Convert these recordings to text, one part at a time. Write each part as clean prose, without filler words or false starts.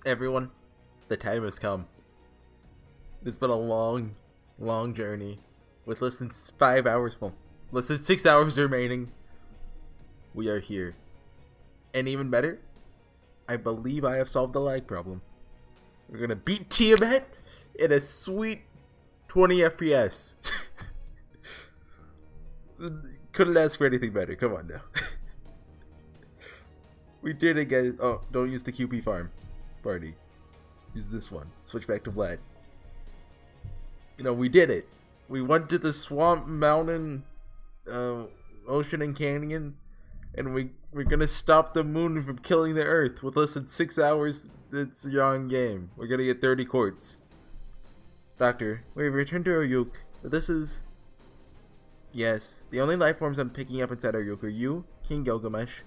Everyone, the time has come. It's been a long, long journey with less than 5 hours, well, less than 6 hours remaining. We are here. And even better, I believe I have solved the lag problem. We're gonna beat Tiamat in a sweet 20 FPS. Couldn't ask for anything better. Come on now. We did it, guys. Oh, don't use the QP farm party. Use this one. Switch back to Vlad. You know, we did it. We went to the swamp, mountain, ocean, and canyon, and we're gonna stop the moon from killing the earth with less than 6 hours. It's a young game. We're gonna get 30 quartz. Doctor, we've returned to our yoke, but this is... Yes, the only life forms I'm picking up inside our yoke are you, King Gilgamesh,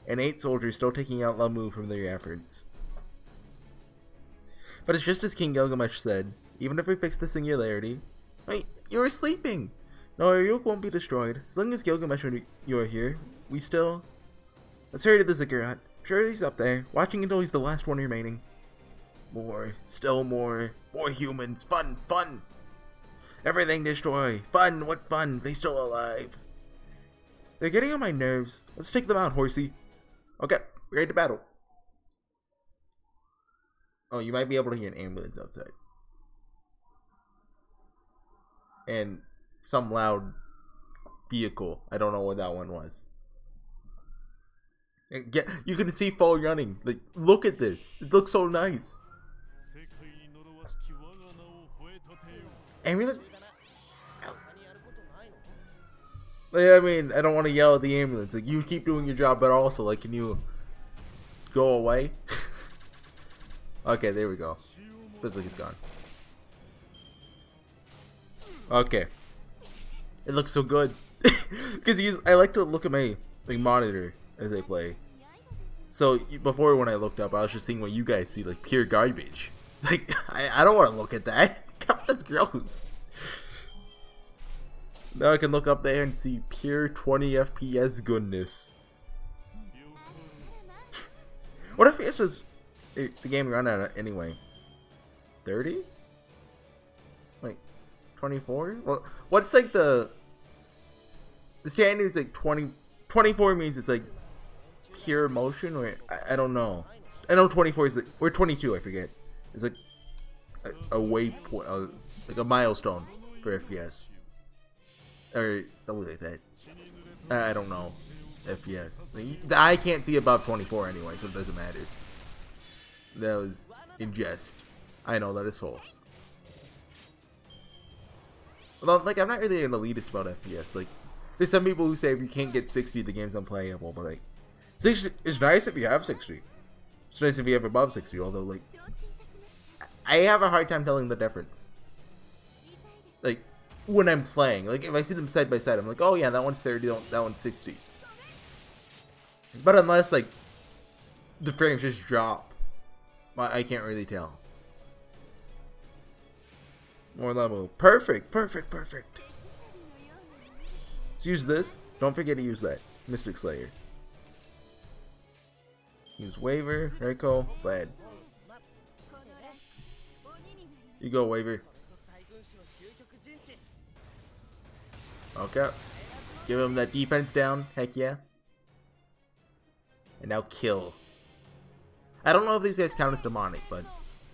and 8 soldiers still taking out Lamu from their efforts. But it's just as King Gilgamesh said, even if we fix the singularity... Wait, you were sleeping! No, our yoke won't be destroyed. As long as Gilgamesh and you are here, we still... Let's hurry to the ziggurat. Sure, he's up there, watching until he's the last one remaining. More, still more. More humans. Fun, fun! Everything destroy. Fun, what fun? They still alive. They're getting on my nerves. Let's take them out, Horsey. Okay, ready to battle. Oh, you might be able to hear an ambulance outside. And some loud vehicle. I don't know what that one was. You can see Fall running. Like, look at this. It looks so nice. Ambulance? Like, I mean, I don't want to yell at the ambulance. Like, you keep doing your job, but also, like, can you go away? Okay, there we go. Feels like he's gone. Okay. It looks so good. Because I like to look at my monitor as I play. So before, when I looked up, I was just seeing what you guys see, like pure garbage. Like, I don't want to look at that. God, that's gross. Now I can look up there and see pure 20 FPS goodness. What FPS does the game run at anyway? 30? Like 24? Well, what's like the standard is like 20. 24 means it's like pure motion, or I don't know. I know 24 is like, or 22, I forget. It's like a waypoint, like a milestone for FPS, or something like that. I don't know. FPS. I can't see above 24 anyway, so it doesn't matter. That was in jest. I know that is false. Although, like, I'm not really an elitist about FPS. Like, there's some people who say if you can't get 60, the game's unplayable. But like, 60 is nice if you have 60. It's nice if you have above 60. Although, like, I have a hard time telling the difference. Like, when I'm playing, like, if I see them side by side, I'm like, oh yeah, that one's 30, that one's 60. But unless, like, the frames just drop, I can't really tell. More level. Perfect, perfect, perfect. Let's use this. Don't forget to use that. Mystic Slayer. Use Waver, Reiko, Vlad. You go, Waver. Okay. Give him that defense down. Heck yeah. And now kill. I don't know if these guys count as demonic, but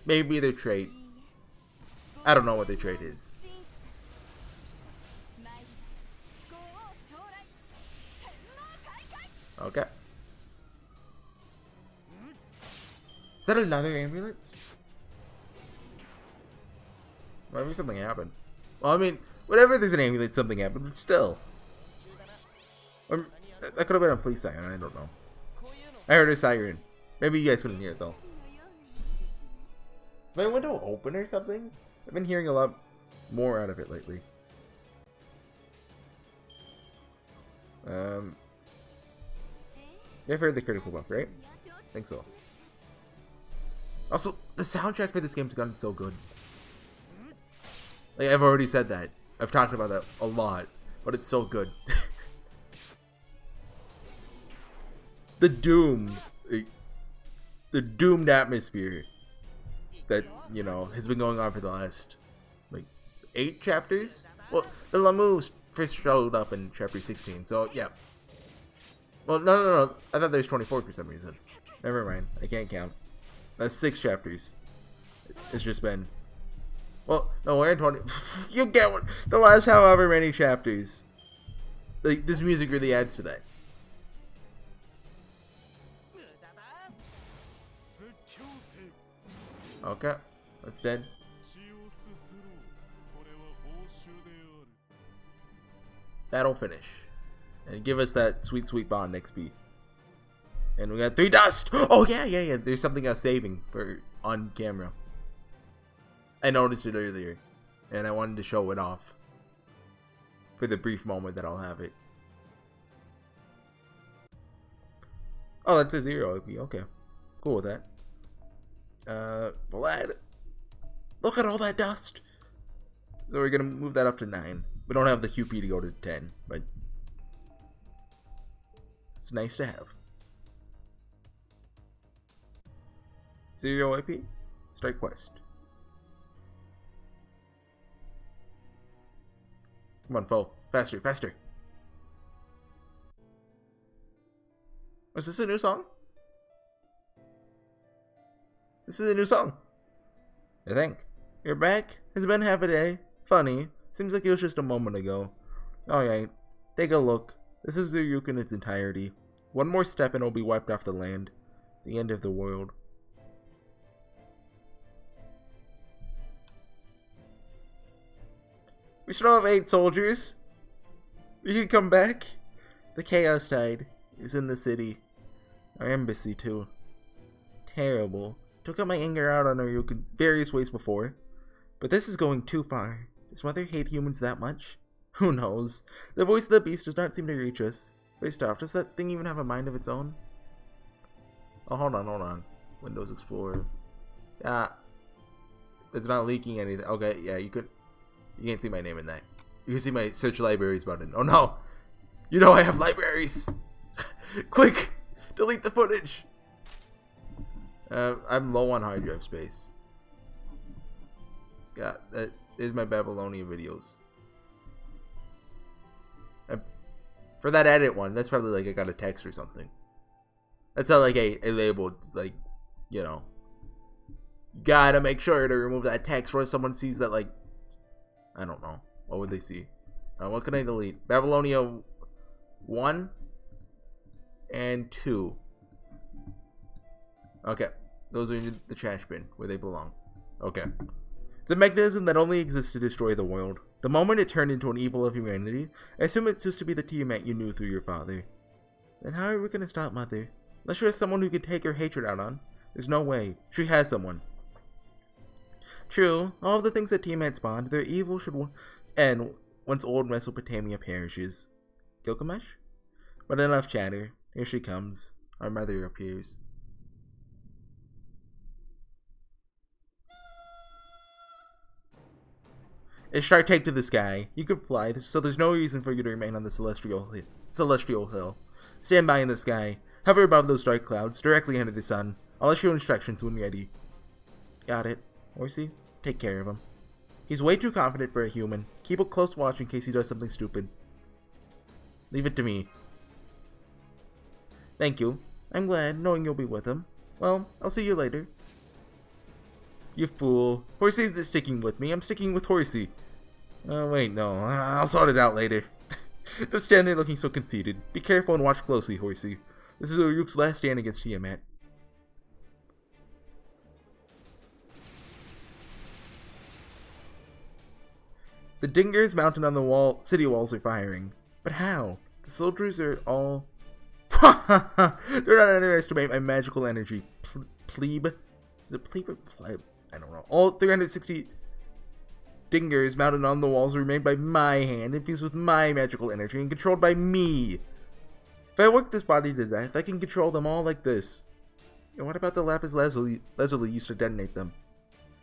maybe their trait. I don't know what their trait is. Okay. Is that another ambulance? Maybe something happened. Well, I mean, whatever, there's an ambulance, something happened, but still. That could have been a police siren, I don't know. I heard a siren. Maybe you guys couldn't hear it though. Is my window open or something? I've been hearing a lot more out of it lately. You've heard the critical buff, right? I think so. Also, the soundtrack for this game's gotten so good. Like, I've already said that. I've talked about that a lot, but it's so good. The doom, the doomed atmosphere that, you know, has been going on for the last, like, 8 chapters? Well, the Lamu first showed up in chapter 16, so, yeah. Well, no. I thought there was 24 for some reason. Never mind. I can't count. That's 6 chapters. It's just been... Well, no, we're in 20... You get one! The last however many chapters. Like, this music really adds to that. Okay. That's dead. That'll finish. And give us that sweet, sweet bond XP. And we got 3 dust! Oh, yeah. There's something else saving for on camera. I noticed it earlier. And I wanted to show it off. For the brief moment that I'll have it. Oh, that's a 0 IP. Okay. Cool with that. Vlad. Look at all that dust! So we're gonna move that up to 9. We don't have the QP to go to 10, but... It's nice to have. 0 IP. Start quest. Come on, foe. Faster, faster. Was this a new song? This is a new song. I think. You're back? It's been half a day. Funny. Seems like it was just a moment ago. Alright. Take a look. This is Zuruk in its entirety. One more step and it'll be wiped off the land. The end of the world. We still have 8 soldiers. We can come back. The Chaos Tide is in the city. Our embassy too. Terrible. Took out my anger out on Ryuk in various ways before. But this is going too far. Does Mother hate humans that much? Who knows? The voice of the beast does not seem to reach us. First off, does that thing even have a mind of its own? Oh, hold on. Windows Explorer. Yeah. It's not leaking anything. Okay, yeah, you can't see my name in that. You can see my search libraries button. Oh no! You know I have libraries! Quick! Delete the footage! I'm low on hard drive space. Yeah, that is my Babylonia videos. For that edit one, that's probably like I got a text or something. That's not like a label, like, you know. Gotta make sure to remove that text or if someone sees that, like, I don't know. What would they see? What can I delete? Babylonia 1 and 2. Okay. Those are in the trash bin where they belong. Okay. It's a mechanism that only exists to destroy the world. The moment it turned into an evil of humanity, I assume it's used to be the Tiamat you knew through your father. Then how are we going to stop Mother? Unless she has someone who could take her hatred out on. There's no way. She has someone. True, all of the things that Tiamat spawned, their evil should end once old Mesopotamia perishes. Gilgamesh? But enough chatter. Here she comes. Our mother appears. Ishtar, take to the sky. You can fly, so there's no reason for you to remain on the celestial hill. Stand by in the sky. Hover above those dark clouds, directly under the sun. I'll issue instructions when ready. Got it. Horsey, take care of him. He's way too confident for a human. Keep a close watch in case he does something stupid. Leave it to me. Thank you. I'm glad, knowing you'll be with him. Well, I'll see you later. You fool. Horsey's sticking with me. I'm sticking with Horsey. Oh, wait, no. I'll sort it out later. Don't stand there looking so conceited. Be careful and watch closely, Horsey. This is Ryuk's last stand against Tiamat. The dingers mounted on the city walls are firing. But how? The soldiers are all... Do not underestimate my magical energy. Plebe? Is it plebe or pleb? I don't know. All 360 dingers mounted on the walls were made by my hand, infused with my magical energy, and controlled by me. If I work this body to death, I can control them all like this. And what about the lapis lazuli used to detonate them?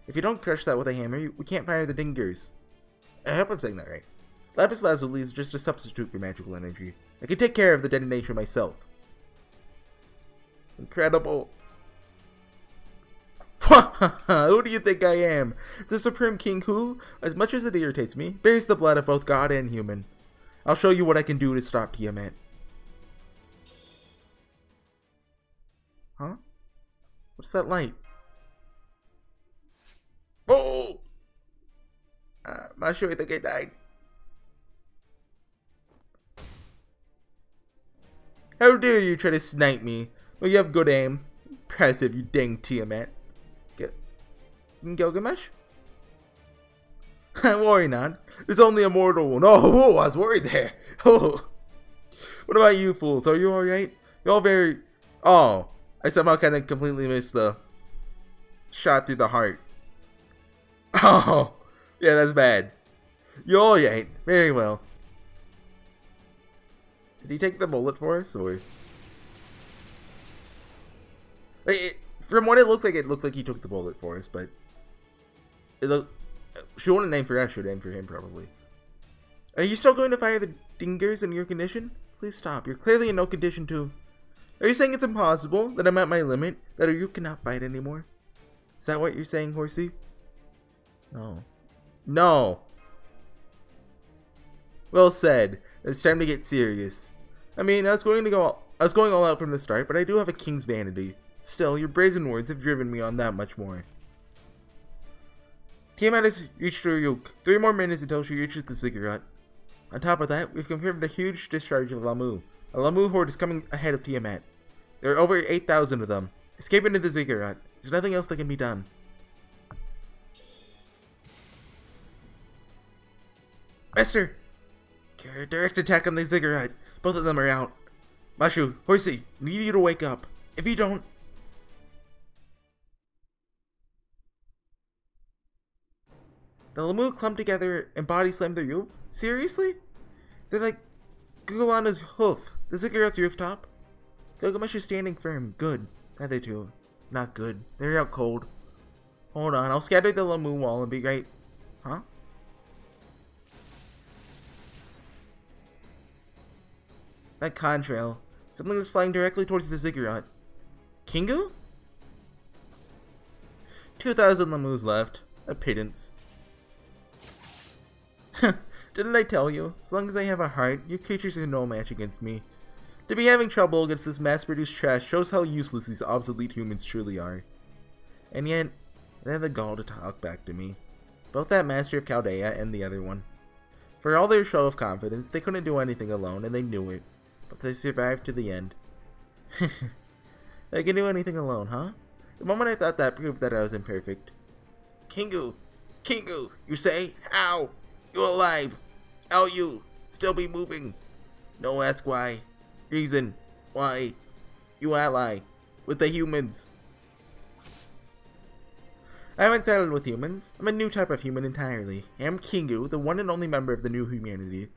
If you don't crush that with a hammer, we can't fire the dingers. I hope I'm saying that right. Lapis lazuli is just a substitute for magical energy. I can take care of the detonation myself. Incredible. Who do you think I am? The Supreme King who, as much as it irritates me, bears the blood of both God and human. I'll show you what I can do to stop Tiamat. Huh? What's that light? Oh! I'm not sure I think I died. How dare you try to snipe me? Well, you have good aim. Impressive, you dang Tiamat. Gilgamesh? Worry not. It's only a mortal one. Oh, I was worried there. Oh. What about you fools? Are you alright? You're all very... Oh. I somehow kind of completely missed the shot through the heart. Oh. Yeah, that's bad. You're alright. Very well. Did he take the bullet for us, or... From what it looked like he took the bullet for us, but... She wouldn't aim for us, she would aim for him, probably. Are you still going to fire the dingers in your condition? Please stop. You're clearly in no condition to... Are you saying it's impossible? That I'm at my limit? That you cannot fight anymore? Is that what you're saying, Horsey? No. No! Well said. It's time to get serious. I mean, I was going all out from the start, but I do have a king's vanity. Still, your brazen words have driven me on that much more. Tiamat has reached her yoke. 3 more minutes until she reaches the ziggurat. On top of that, we've confirmed a huge discharge of Lamu. A Lamu horde is coming ahead of Tiamat. There are over 8,000 of them. Escape into the ziggurat. There's nothing else that can be done. Master! Direct attack on the ziggurat. Both of them are out. Mashu, Horsey, I need you to wake up. If you don't... The Lamu clumped together and body slammed their roof? Seriously? They're like Gugulana's hoof. The ziggurat's rooftop? Gilgamesh is standing firm. Good. The other two. Not good. They're out cold. Hold on, I'll scatter the Lamu wall and be right... Huh? That contrail. Something is flying directly towards the ziggurat. Kingu? 2,000 Lamus left. A pittance. Didn't I tell you? As long as I have a heart, you creatures are no match against me. To be having trouble against this mass-produced trash shows how useless these obsolete humans truly are. And yet, they have the gall to talk back to me. Both that Master of Chaldea and the other one. For all their show of confidence, they couldn't do anything alone, and they knew it. But they survived to the end. They can do anything alone, huh? The moment I thought that proved that I was imperfect. Kingu! Kingu! You say? How? You alive? How you? Still be moving? No ask why. Reason. Why? You ally. With the humans. I haven't settled with humans. I'm a new type of human entirely. I am Kingu, the one and only member of the new humanity.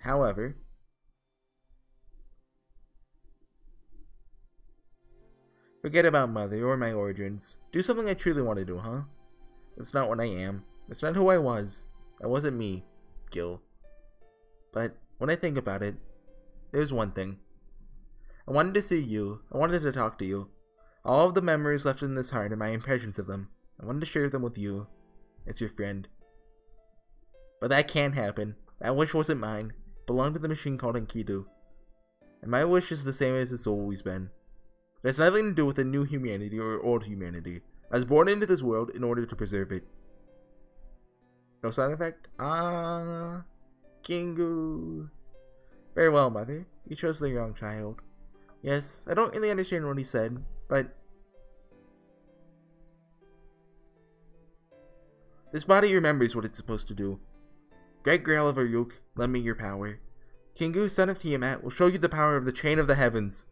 However... Forget about Mother or my origins. Do something I truly want to do, huh? That's not what I am. That's not who I was. That wasn't me, Gil. But when I think about it, there's one thing. I wanted to see you. I wanted to talk to you. All of the memories left in this heart are my impressions of them. I wanted to share them with you as your friend. But that can't happen. That wish wasn't mine. It belonged to the machine called Enkidu. And my wish is the same as it's always been. It has nothing to do with the new humanity or old humanity. I was born into this world in order to preserve it. No side effect? Ah, Kingu. Very well, Mother. You chose the wrong child. Yes, I don't really understand what he said, but... This body remembers what it's supposed to do. Great Grail of Ayuk, lend me your power. Kingu, son of Tiamat, will show you the power of the Chain of the Heavens.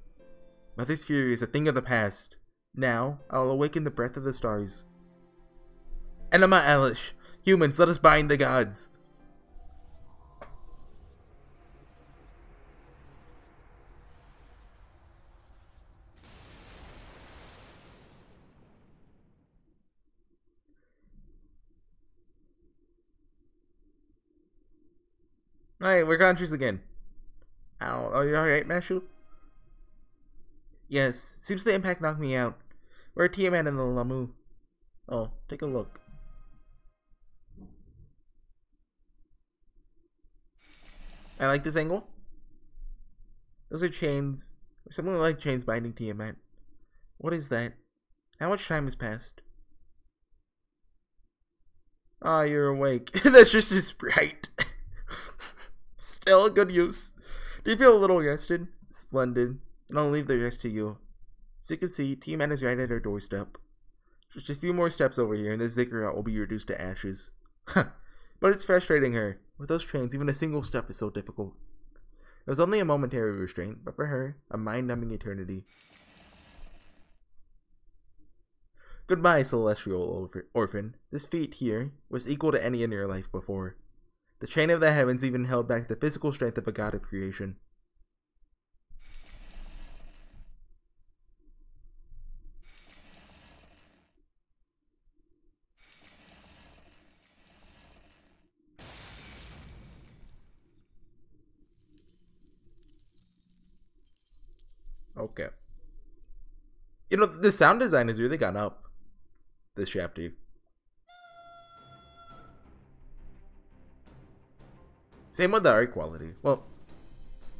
Mother's fury is a thing of the past. Now, I will awaken the breath of the stars. Enema Elish! Humans, let us bind the gods! Alright, we're conscious again. Ow, are you alright, Mashu? Yes, seems the impact knocked me out. We're Tiamat and the Lamu. Oh, take a look. I like this angle. Those are chains. Or something like chains binding Tiamat. What is that? How much time has passed? Ah, you're awake. That's just a sprite. Still a good use. Do you feel a little rested? Splendid. And I'll leave the rest to you. As you can see, Tiamat is right at our doorstep. Just a few more steps over here and the ziggurat will be reduced to ashes. But it's frustrating her. With those trains, even a single step is so difficult. It was only a momentary restraint, but for her, a mind-numbing eternity. Goodbye, celestial orphan. This feat here was equal to any in your life before. The chain of the heavens even held back the physical strength of a god of creation. Okay. You know, the sound design has really gone up this chapter. Same with the art quality. Well,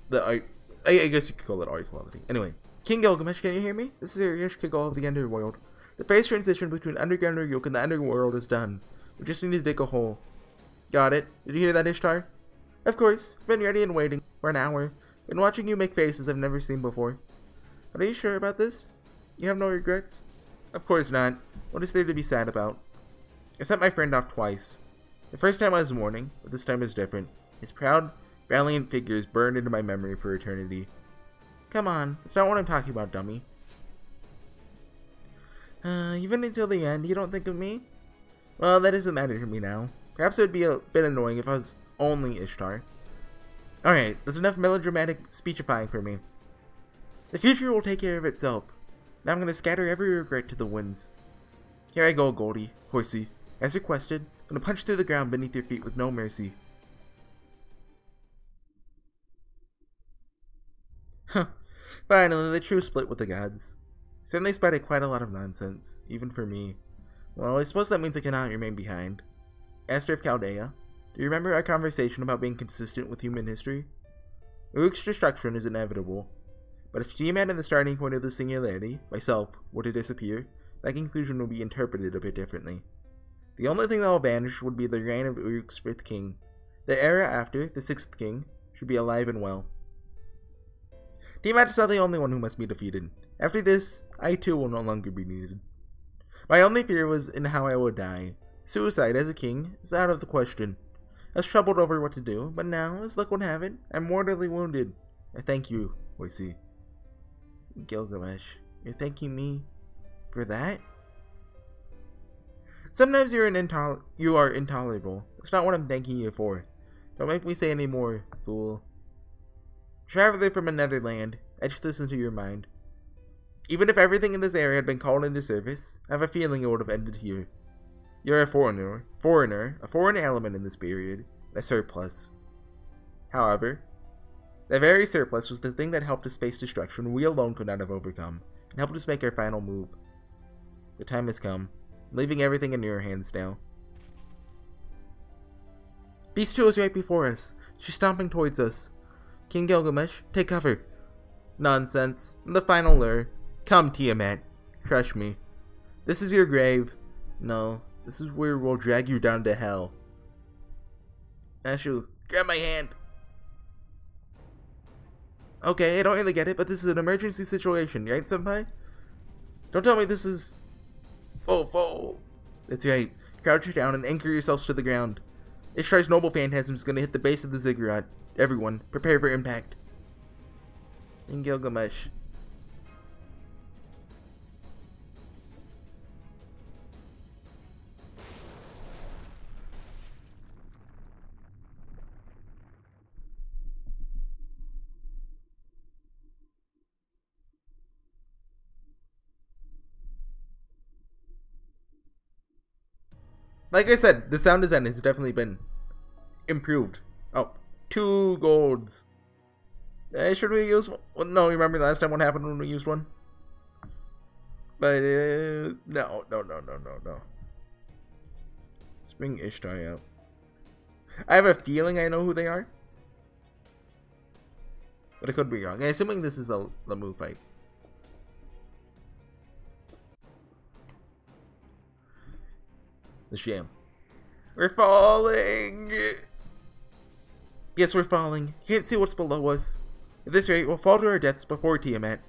the art, I guess you could call it art quality. Anyway, King Gilgamesh, can you hear me? This is Urish Kigol of the Underworld. The phase transition between underground Ryuk and the Underworld is done. We just need to dig a hole. Got it. Did you hear that, Ishtar? Of course. Been ready and waiting for an hour. Been watching you make faces I've never seen before. But are you sure about this? You have no regrets? Of course not. What is there to be sad about? I sent my friend off twice. The first time I was mourning, but this time is different. His proud, valiant figures burned into my memory for eternity. Come on, that's not what I'm talking about, dummy. Even until the end, you don't think of me? Well, that doesn't matter to me now. Perhaps it would be a bit annoying if I was only Ishtar. Alright, that's enough melodramatic speechifying for me. The future will take care of itself. Now I'm going to scatter every regret to the winds. Here I go, Goldie, Horsey. As requested, I'm going to punch through the ground beneath your feet with no mercy. Huh. Finally, the true split with the gods. Certainly spotted quite a lot of nonsense, even for me. Well, I suppose that means I cannot remain behind. Aster of Chaldea, do you remember our conversation about being consistent with human history? Uruk's destruction is inevitable. But if Tiamat and the starting point of the singularity, myself, were to disappear, that conclusion would be interpreted a bit differently. The only thing that will vanish would be the reign of Uruk's 5th king. The era after, the 6th king, should be alive and well. Tiamat is not the only one who must be defeated. After this, I too will no longer be needed. My only fear was in how I would die. Suicide as a king is out of the question. I was troubled over what to do, but now, as luck would have it, I'm mortally wounded. I thank you, Horsey. Gilgamesh, you're thanking me for that? Sometimes you are intolerable. That's not what I'm thanking you for. Don't make me say any more, fool. Traveler from another land, I just listen to your mind. Even if everything in this area had been called into service, I have a feeling it would have ended here. You're a foreigner, a foreign element in this period, a surplus. However, that very surplus was the thing that helped us face destruction we alone could not have overcome, and helped us make our final move. The time has come, leaving everything in your hands now. Beast 2 is right before us. She's stomping towards us. King Gilgamesh, take cover. Nonsense. The final lure. Come, Tiamat. Crush me. This is your grave. No, this is where we'll drag you down to hell. Ashu, grab my hand. Okay, I don't really get it, but this is an emergency situation, right, senpai? Don't tell me this is... Foe. That's right. Crouch down and anchor yourselves to the ground. Ishtar's noble phantasm is going to hit the base of the ziggurat. Everyone, prepare for impact. And Gilgamesh. Like I said, the sound design has definitely been improved. Oh, 2 golds. Should we use one? No, remember last time what happened when we used one? But, no. bring Ishtar out. I have a feeling I know who they are. But I could be wrong. I'm assuming this is the move fight. The sham. We're falling! Yes, we're falling. Can't see what's below us. At this rate, we'll fall to our deaths before Tiamat.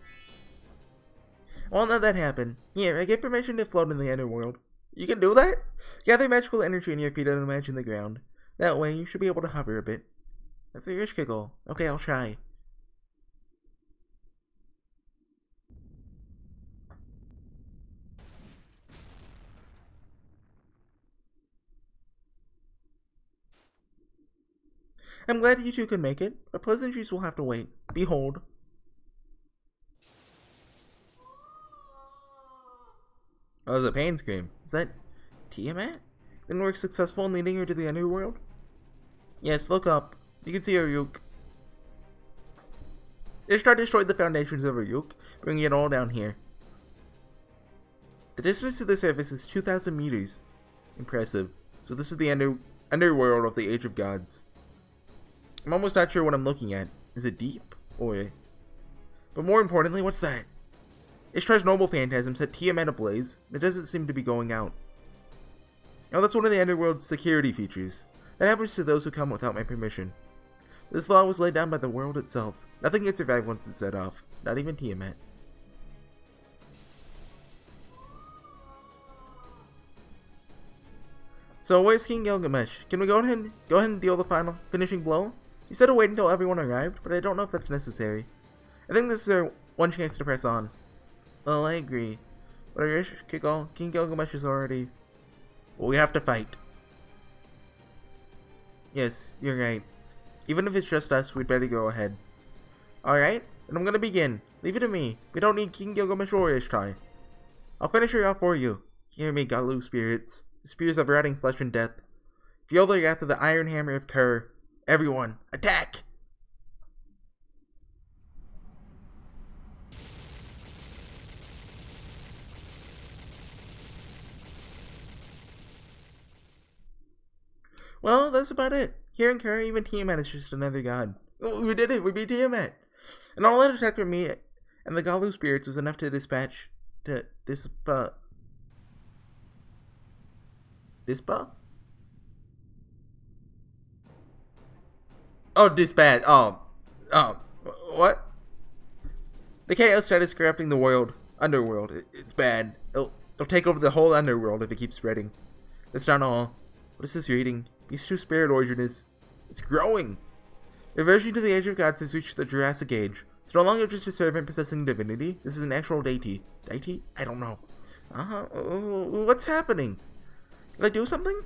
I won't let that happen. Here, I give permission to float in the underworld. You can do that? Gather magical energy in your feet and imagine the ground. That way, you should be able to hover a bit. That's a Rishka goal. Okay, I'll try. I'm glad you two could make it, but pleasantries will have to wait. Behold. Oh, there's a pain scream. Is that Tiamat? Didn't work successful in leading her to the underworld? Yes, look up. You can see Ayuk. Ishtar destroyed the foundations of Ayuk, bringing it all down here. The distance to the surface is 2,000 meters. Impressive. So this is the underworld of the Age of Gods. I'm almost not sure what I'm looking at. Is it deep? Or... But more importantly, what's that? Ishtar's noble phantasm set Tiamat ablaze, and it doesn't seem to be going out. Oh, that's one of the underworld's security features. That happens to those who come without my permission. This law was laid down by the world itself. Nothing can survive once it's set off. Not even Tiamat. So where's King Gilgamesh? Can we go ahead and deal the finishing blow? He said to wait until everyone arrived, but I don't know if that's necessary. I think this is our one chance to press on. Well, I agree. But I wish King Gilgamesh is already... Well, we have to fight. Yes, you're right. Even if it's just us, we'd better go ahead. Alright, and I'm gonna begin. Leave it to me. We don't need King Gilgamesh or Ishtar. I'll finish her off for you. Hear me, Galu spirits. The spears of rotting flesh and death. Feel the wrath of the iron hammer of Kerr. Everyone, attack! Well, that's about it. Here in Kerr, even Tiamat is just another god. Oh, we did it! We beat Tiamat! And all that attack from me and the Galu spirits was enough to dispatch... Dispa? Oh, dispatch. What? The chaos status corrupting the underworld. It's bad. It'll take over the whole underworld if it keeps spreading. That's not all. What is this reading? Beast 2 Spirit Origin is... It's growing! Reversion to the Age of Gods has reached the Jurassic Age. It's no longer just a servant possessing divinity. This is an actual deity. Deity? I don't know. What's happening? Did I do something?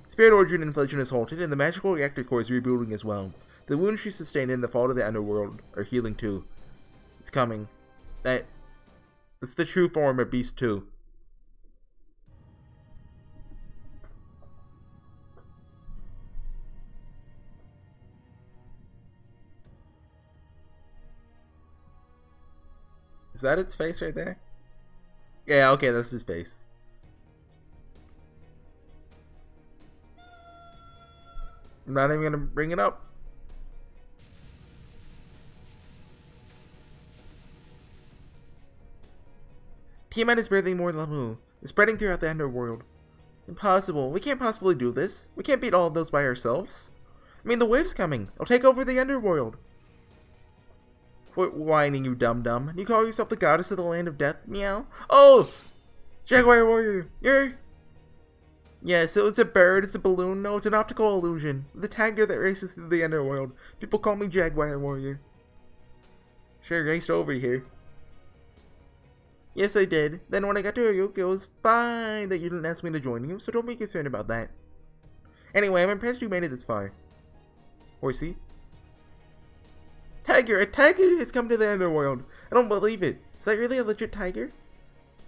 Spirit Origin inflation is halted, and the magical reactor core is rebuilding as well. The wounds she sustained in the fall to the underworld are healing too. It's coming. That's the true form of Beast 2. Is that its face right there? Yeah, okay, that's his face. I'm not even gonna bring it up. Tiamat is birthing more Lamu. It's spreading throughout the underworld. Impossible. We can't possibly do this. We can't beat all of those by ourselves. I mean, the wave's coming. It'll take over the underworld. Quit whining, you dum-dum. You call yourself the goddess of the land of death? Meow. Oh! Jaguar warrior, you're... Yes, it was a bird, it's a balloon. No, it's an optical illusion. The tiger that races through the underworld. People call me Jaguar warrior. Sure raced over here. Yes, I did. Then when I got to Ayuk, it was fine that you didn't ask me to join you, so don't be concerned about that. Anyway, I'm impressed you made it this far. Horsey? Tiger! A tiger has come to the underworld! I don't believe it. Is that really a legit tiger?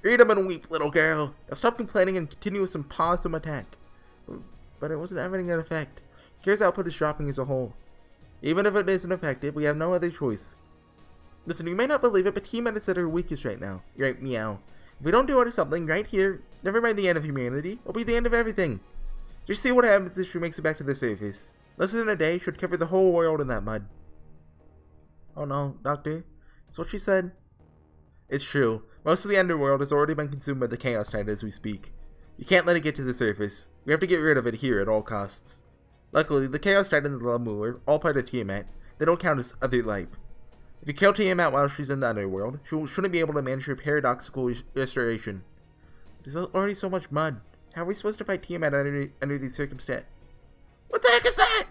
Read him and weep, little girl. Now stop complaining and continue with some possum attack. But it wasn't having an effect. Kerr's output is dropping as a whole. Even if it isn't effective, we have no other choice. Listen, you may not believe it, but Tiamat is at her weakest right now. You're right, meow. If we don't do something right here, never mind the end of humanity, it'll be the end of everything. Just see what happens if she makes it back to the surface. Less than a day should cover the whole world in that mud. Oh no, Doctor. That's what she said. It's true. Most of the underworld has already been consumed by the Chaos Tide as we speak. You can't let it get to the surface. We have to get rid of it here at all costs. Luckily, the Chaos Tide and the Lamu are all part of Tiamat. They don't count as other life. If you kill Tiamat while she's in the underworld, she shouldn't be able to manage her paradoxical restoration. There's already so much mud. How are we supposed to fight Tiamat under these circumstances? What the heck is that?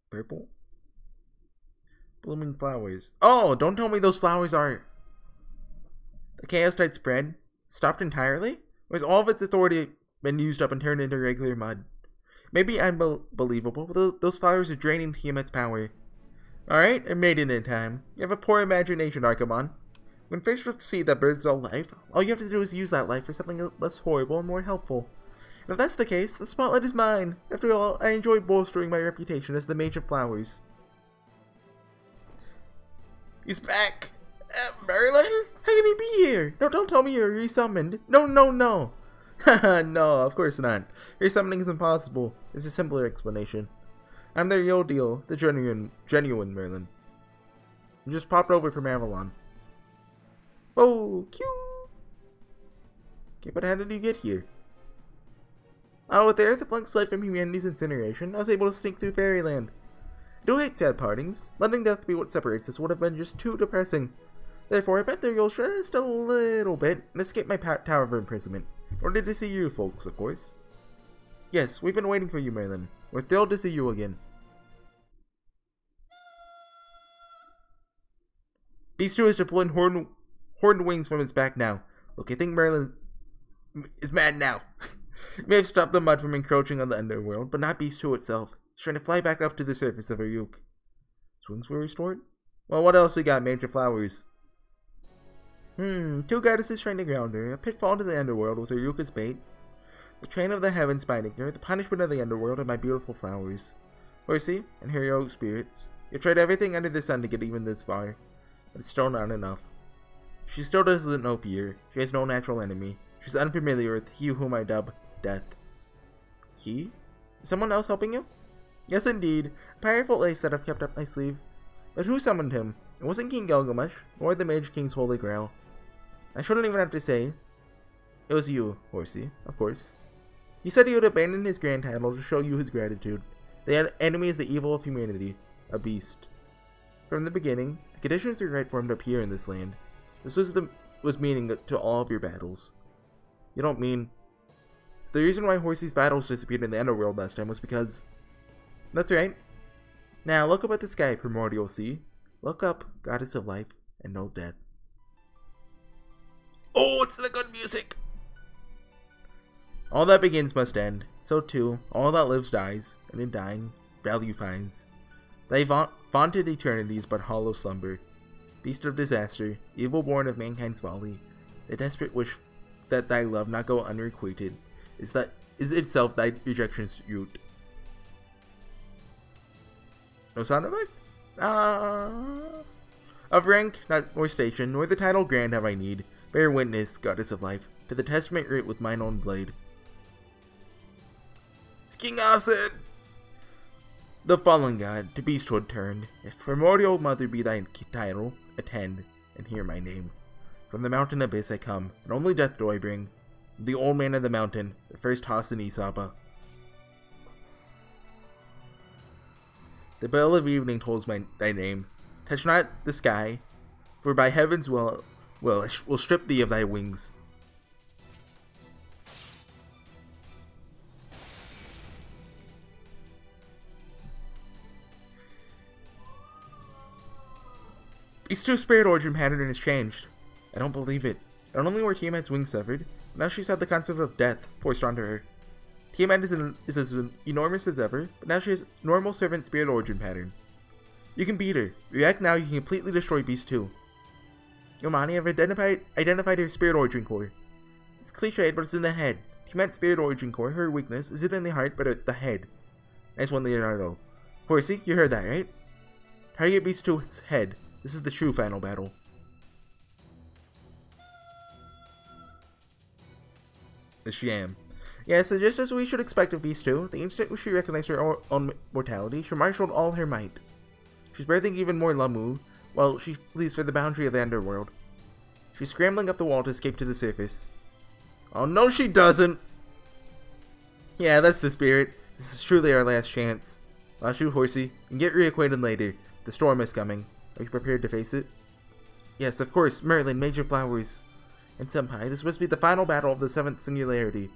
Purple? Blooming flowers. Oh, don't tell me those flowers are... The Chaos Tide spread? Stopped entirely? Or has all of its authority been used up and turned into regular mud? Maybe unbelievable, but those flowers are draining Tiamat's power. Alright, I made it in time. You have a poor imagination, Archimon. When faced with the seed that births all life, all you have to do is use that life for something less horrible and more helpful. And if that's the case, the spotlight is mine. After all, I enjoy bolstering my reputation as the Mage of Flowers. He's back! Merlin? How can he be here? No, don't tell me you're resummoned. No, no, no. Haha, no, of course not. Resummoning is impossible. There's a simpler explanation. I'm the real deal, the genuine Merlin. You just popped over from Avalon. Oh, cute. Okay, but how did you get here? Oh, with the Earth Plunk's life from humanity's incineration, I was able to sneak through Fairyland. I do hate sad partings. Letting death be what separates us would have been just too depressing. Therefore, I bet that you'll just a little bit and escape my tower of imprisonment. In order to see you folks, of course. Yes, we've been waiting for you, Merlin. We're thrilled to see you again. Beast 2 is deploying horned wings from its back now. Look, I think Merlin is mad now. He may have stopped the mud from encroaching on the underworld, but not Beast 2 itself. He's trying to fly back up to the surface of Ayuk. His wings were restored? Well, what else we got, Mage of Flowers? Two goddesses trying to ground her, a pitfall into the underworld with Ayuk as bait, the train of the heavens biting her, the punishment of the underworld, and my beautiful flowers. Horsey, and heroic spirits, you've tried everything under the sun to get even this far, but it's still not enough. She still doesn't know fear. She has no natural enemy. She's unfamiliar with he whom I dub Death. He? Is someone else helping you? Yes, indeed. A powerful ace that I've kept up my sleeve. But who summoned him? It wasn't King Gilgamesh, nor the Mage King's Holy Grail. I shouldn't even have to say. It was you, Horsey, of course. He said he would abandon his grand title to show you his gratitude. The enemy is the evil of humanity, a beast. From the beginning, the conditions were right for him to appear in this land. This was meaning to all of your battles. You don't mean... So the reason why Horsey's battles disappeared in the underworld last time was because... That's right. Now look up at the sky, primordial sea. Look up, goddess of life and no death. Oh, it's the good music! All that begins must end. So too, all that lives dies, and in dying, value finds. Thy vaunted eternity is but hollow slumber. Beast of disaster, evil born of mankind's folly, the desperate wish that thy love not go unrequited, is itself thy rejection's root. No sound effect? Of rank, not or station, nor the title grand have I need. Bear witness, goddess of life, to the testament writ with mine own blade. It's King Hassan! The fallen god, to beasthood turned. If primordial mother be thy title, attend, and hear my name. From the mountain abyss I come, and only death do I bring. The old man of the mountain, the first Hassan Isaba. The bell of evening tolls thy name. Touch not the sky, for by heavens will strip thee of thy wings. Beast 2's spirit origin pattern has changed. I don't believe it. Not only were Tiamat's wings severed, but now she's had the concept of death forced onto her. Tiamat is as enormous as ever, but now she has normal servant spirit origin pattern. You can beat her. React now, you can completely destroy Beast 2. Yomani, I've identified her spirit origin core. It's cliched, but it's in the head. Tiamat's spirit origin core, her weakness, isn't in the heart, but at the head. Nice one, Leonardo. Horsey, you heard that, right? Target Beast 2's head. This is the true final battle. A sham. Yes, so just as we should expect of Beast 2, the instant she recognized her own mortality, she marshaled all her might. She's birthing even more Lamu, while she flees for the boundary of the underworld. She's scrambling up the wall to escape to the surface. Oh no, she doesn't! Yeah, that's the spirit. This is truly our last chance. I'll shoot Horsey, and get reacquainted later. The storm is coming. Are you prepared to face it? Yes, of course, Merlin, Major Flowers. And Senpai, this must be the final battle of the 7th Singularity.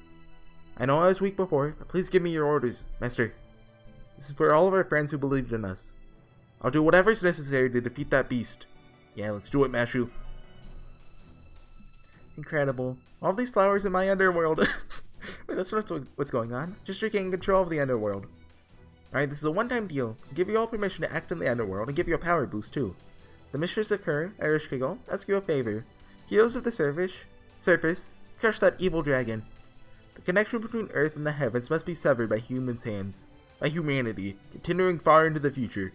I know I was weak before, but please give me your orders, Master. This is for all of our friends who believed in us. I'll do whatever's necessary to defeat that beast. Yeah, let's do it, Mashu. Incredible. All these flowers in my underworld. Wait, that's not what's going on. Just regain control of the underworld. Alright, this is a one-time deal. I'll give you all permission to act in the underworld and give you a power boost too. The Mistress of Kerr, Irish Kiggle, ask you a favor. Heroes of the surface, crush that evil dragon. The connection between Earth and the heavens must be severed by humans' hands. By humanity, continuing far into the future.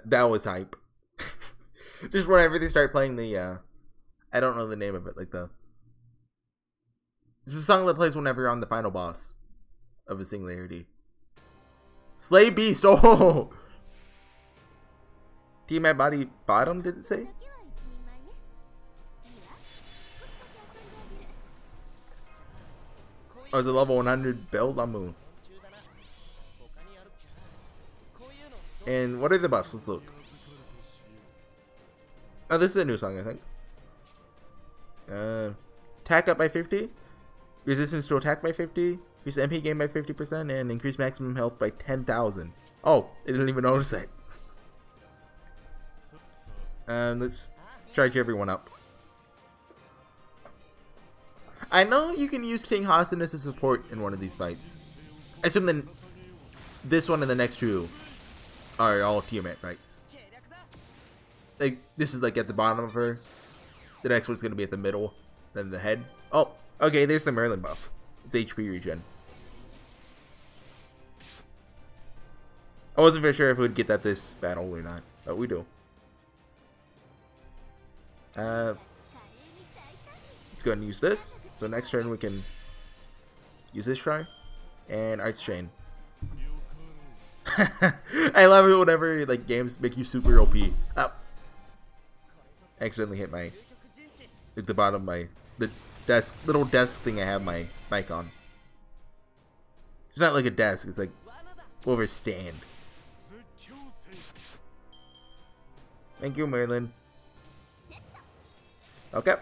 That was hype. Just whenever they start playing the, I don't know the name of it, like the... It's the song that plays whenever you're on the final boss of a Singularity. Slay Beast! Oh! Team My Body Bottom, did it say? Oh, it's a level 100 Bell Lamu. And what are the buffs? Let's look. Oh, this is a new song, I think. Attack up by 50. Resistance to attack by 50. Increase MP gain by 50%. And increase maximum health by 10,000. Oh, I didn't even notice that. Let's charge everyone up. I know you can use King Hassan as a support in one of these fights. I assume then this one and the next two are all teammate fights. Like, this is like at the bottom of her. The next one's gonna be at the middle, then the head. Oh, okay, there's the Merlin buff. It's HP regen. I wasn't very sure if we would get that this battle or not, but we do. Let's go ahead and use this. So next turn we can use this shrine and Arts Chain. I love it whenever like games make you super OP. Oh. Accidentally hit my at the bottom of my little desk thing I have my mic on. It's not like a desk, it's like over a stand. Thank you, Merlin. Okay.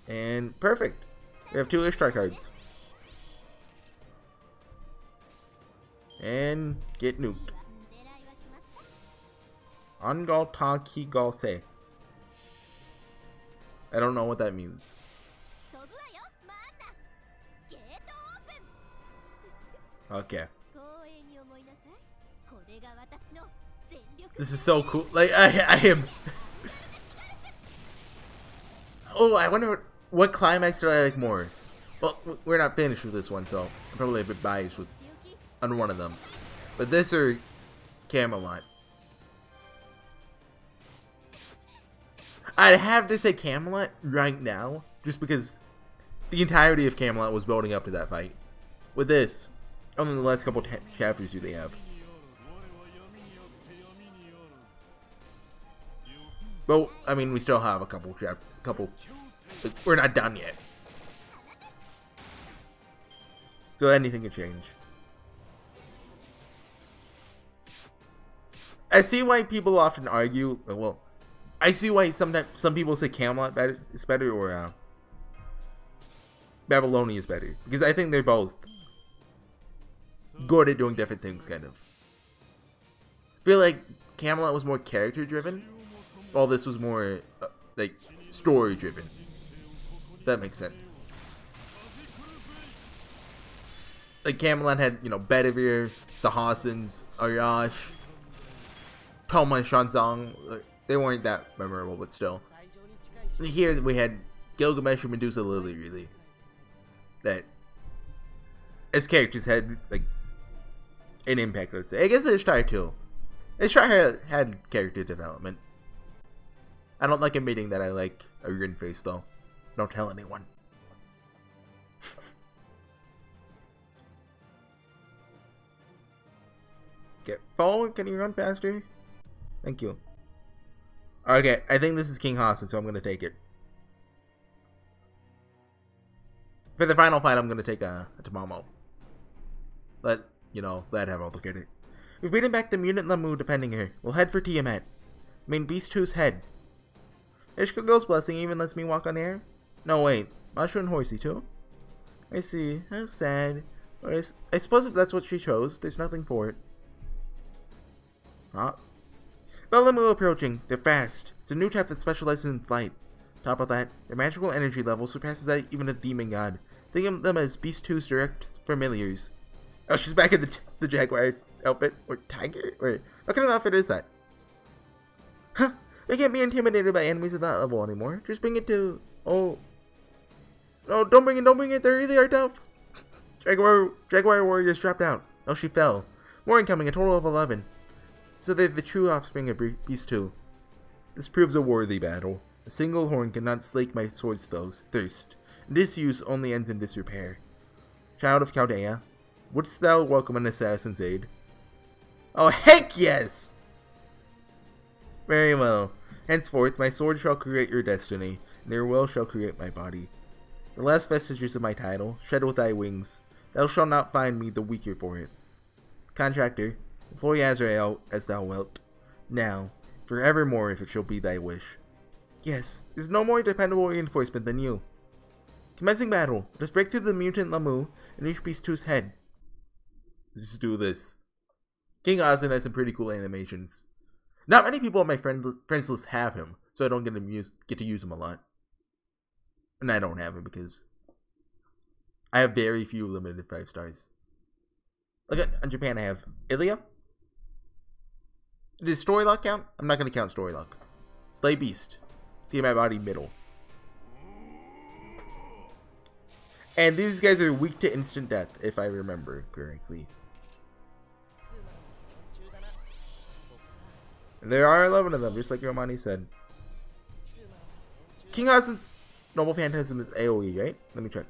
And perfect. We have 2 Ishtar cards. And get nuked. Angal ta ki gal se. I don't know what that means. Okay. This is so cool. Like I am. Oh, I wonder what climax do I like more. Well, we're not finished with this one, so I'm probably a bit biased with on one of them. But this or Camelot. I'd have to say Camelot right now, just because the entirety of Camelot was building up to that fight. With this, only the last couple chapters do they have. Well, I mean, we still have a couple. We're not done yet, so anything can change. I see why people often argue. Well, I see why sometimes some people say Camelot is better or Babylonia is better, because I think they're both good at doing different things. Kind of feel like Camelot was more character driven, while this was more like story driven. That makes sense. Like Camelot had, you know, Bedivere, the Hassans, Arash, Toma and Shanzong. They weren't that memorable, but still. And here we had Gilgamesh and Medusa Lily, really. That, as characters, had like an impact, I would say. I guess Ishtar too. This try had character development. I don't like admitting that I like a grin face though. Don't tell anyone. Get forward, can you run faster? Thank you. Okay, I think this is King Hassan, so I'm gonna take it. For the final fight, I'm gonna take a Tamamo. But, you know, let have all look at it. We've beaten back the mutant Lamu defending her. We'll head for Tiamat. I mean, Beast 2's head. Ishkogo's blessing even lets me walk on air? No, wait. Masha and Horsey, too? I see. How sad. But I suppose if that's what she chose, there's nothing for it. Huh? Lamu approaching. They're fast. It's a new type that specializes in flight. Top of that, their magical energy level surpasses that even a demon god. Think of them as Beast 2's direct familiars. Oh, she's back in the Jaguar outfit. Or Tiger? Wait, what kind of outfit is that? Huh? They can't be intimidated by enemies at that level anymore. Just bring it to... Oh. No, don't bring it. They really are tough. Jaguar warriors dropped out. Oh, she fell. More incoming, a total of 11. So they're the true offspring of Beast 2. This proves a worthy battle. A single horn cannot slake my sword's thirst. Disuse only ends in disrepair. Child of Chaldea, wouldst thou welcome an assassin's aid? Oh, heck yes! Very well. Henceforth, my sword shall create your destiny, and your will shall create my body. The last vestiges of my title, shed with thy wings. Thou shalt not find me the weaker for it. Contractor, employ Azrael as thou wilt. Now, forevermore if it shall be thy wish. Yes, there's no more dependable reinforcement than you. Commencing battle. Let us break through the mutant Lamu and reach Beast 2's head. Let's do this. King Hassan has some pretty cool animations. Not many people on my friends list have him, so I don't get to use him a lot. And I don't have him because I have very few limited 5 stars. Look at on Japan I have Ilya. Does Storylock count? I'm not gonna count Storylock. Slay Beast. Tiamat body middle. And these guys are weak to instant death, if I remember correctly. And there are 11 of them, just like Romani said. King Hassan's Noble Phantasm is AoE, right? Let me check.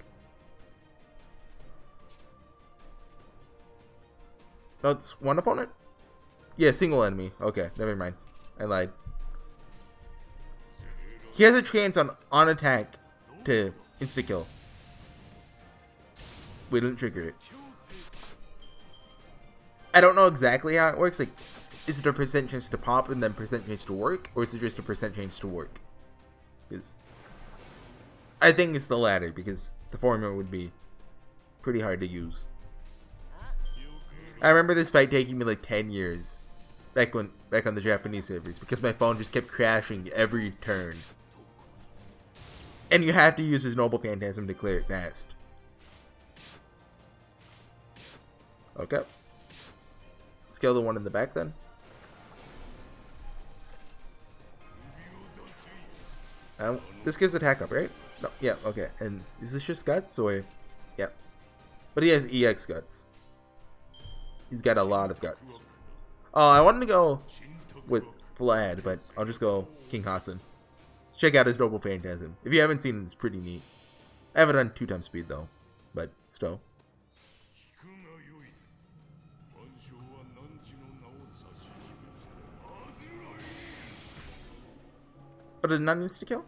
No, it's one opponent? Yeah, single enemy. Okay, never mind. I lied. He has a chance on attack to insta-kill. We didn't trigger it. I don't know exactly how it works. Like, is it a percent chance to pop and then percent chance to work? Or is it just a percent chance to work? Because I think it's the latter, because the formula would be pretty hard to use. I remember this fight taking me like 10 years. Back on the Japanese servers. Because my phone just kept crashing every turn. And you have to use his Noble Phantasm to clear it fast. Okay. Let's kill the one in the back then. This gives attack up, right? No, yeah, okay. And is this just guts or? Yeah. But he has EX guts. He's got a lot of guts. Oh, I wanted to go with Vlad, but I'll just go King Hassan. Check out his Noble Phantasm. If you haven't seen it, it's pretty neat. I have it on 2x speed though, but still. But did it not insta-kill?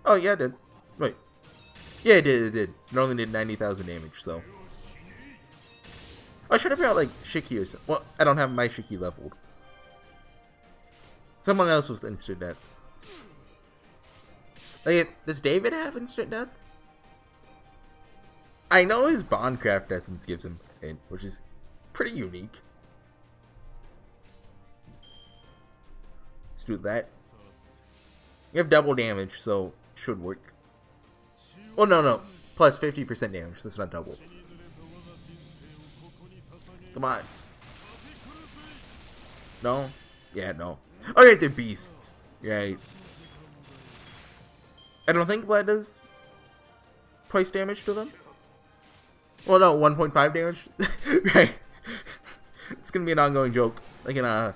Oh, yeah, it did. Wait. Yeah, it did. It only did 90,000 damage, so. I should have brought, like, Shiki or something. Well, I don't have my Shiki leveled. Someone else was instant death. Like, does David have instant death? I know his Bondcraft essence gives him it, which is pretty unique. Let's do that. You have double damage, so it should work. Well, no. Plus 50% damage. That's not double. Come on. No? Yeah, no. Alright, they're beasts. Right. I don't think Vlad does twice damage to them. Well, no, 1.5 damage. Right. It's gonna be an ongoing joke. Like in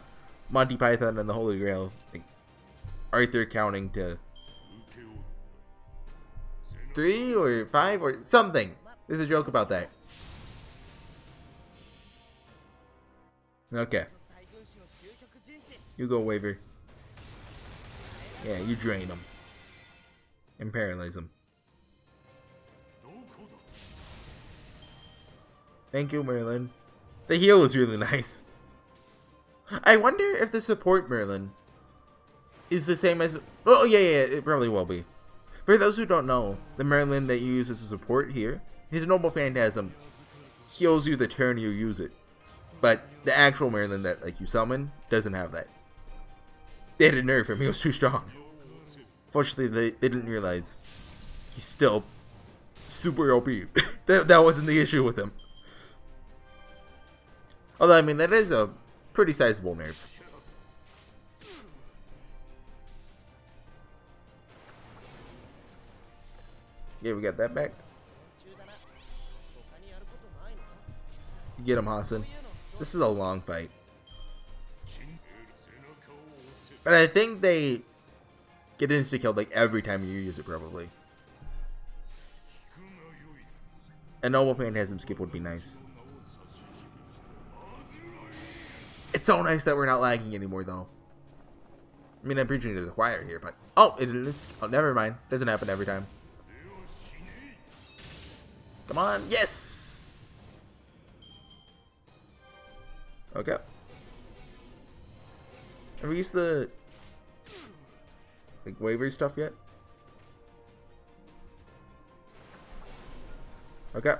Monty Python and the Holy Grail, like Arthur counting to 3 or 5 or something. There's a joke about that. Okay. You go, Waver. Yeah, you drain him. And paralyze him. Thank you, Merlin. The heal was really nice. I wonder if the support Merlin is the same as... Oh, yeah, it probably will be. For those who don't know, the Merlin that you use as a support here, his Noble Phantasm heals you the turn you use it. But the actual Merlin that like you summon doesn't have that. They had to nerf him, he was too strong. Fortunately, they didn't realize he's still super OP. that wasn't the issue with him. Although, I mean, that is a pretty sizable nerf. Yeah, we got that back. Get him, Hassan. This is a long fight. But I think they get insta-killed like every time you use it, probably. A Noble Phantasm skip would be nice. It's so nice that we're not lagging anymore, though. I mean, I'm preaching to the choir here, but... Oh, it is... Oh, never mind. Doesn't happen every time. Come on. Yes! Okay. Have we used the... like, waiver stuff yet? Okay.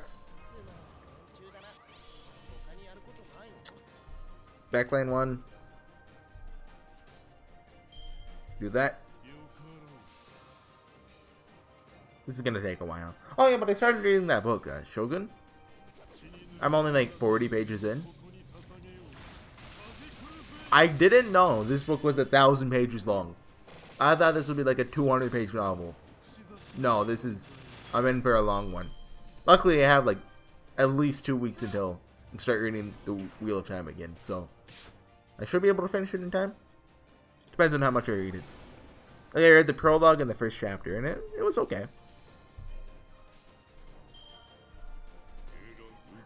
Backline 1. Do that. This is gonna take a while. Oh yeah, but I started reading that book, Shogun. I'm only like 40 pages in. I didn't know this book was 1,000 pages long. I thought this would be like a 200-page novel. No, this is... I'm in for a long one. Luckily, I have like at least 2 weeks until I start reading the Wheel of Time again, so I should be able to finish it in time. Depends on how much I read it. Like, I read the prologue and the first chapter, and it was okay.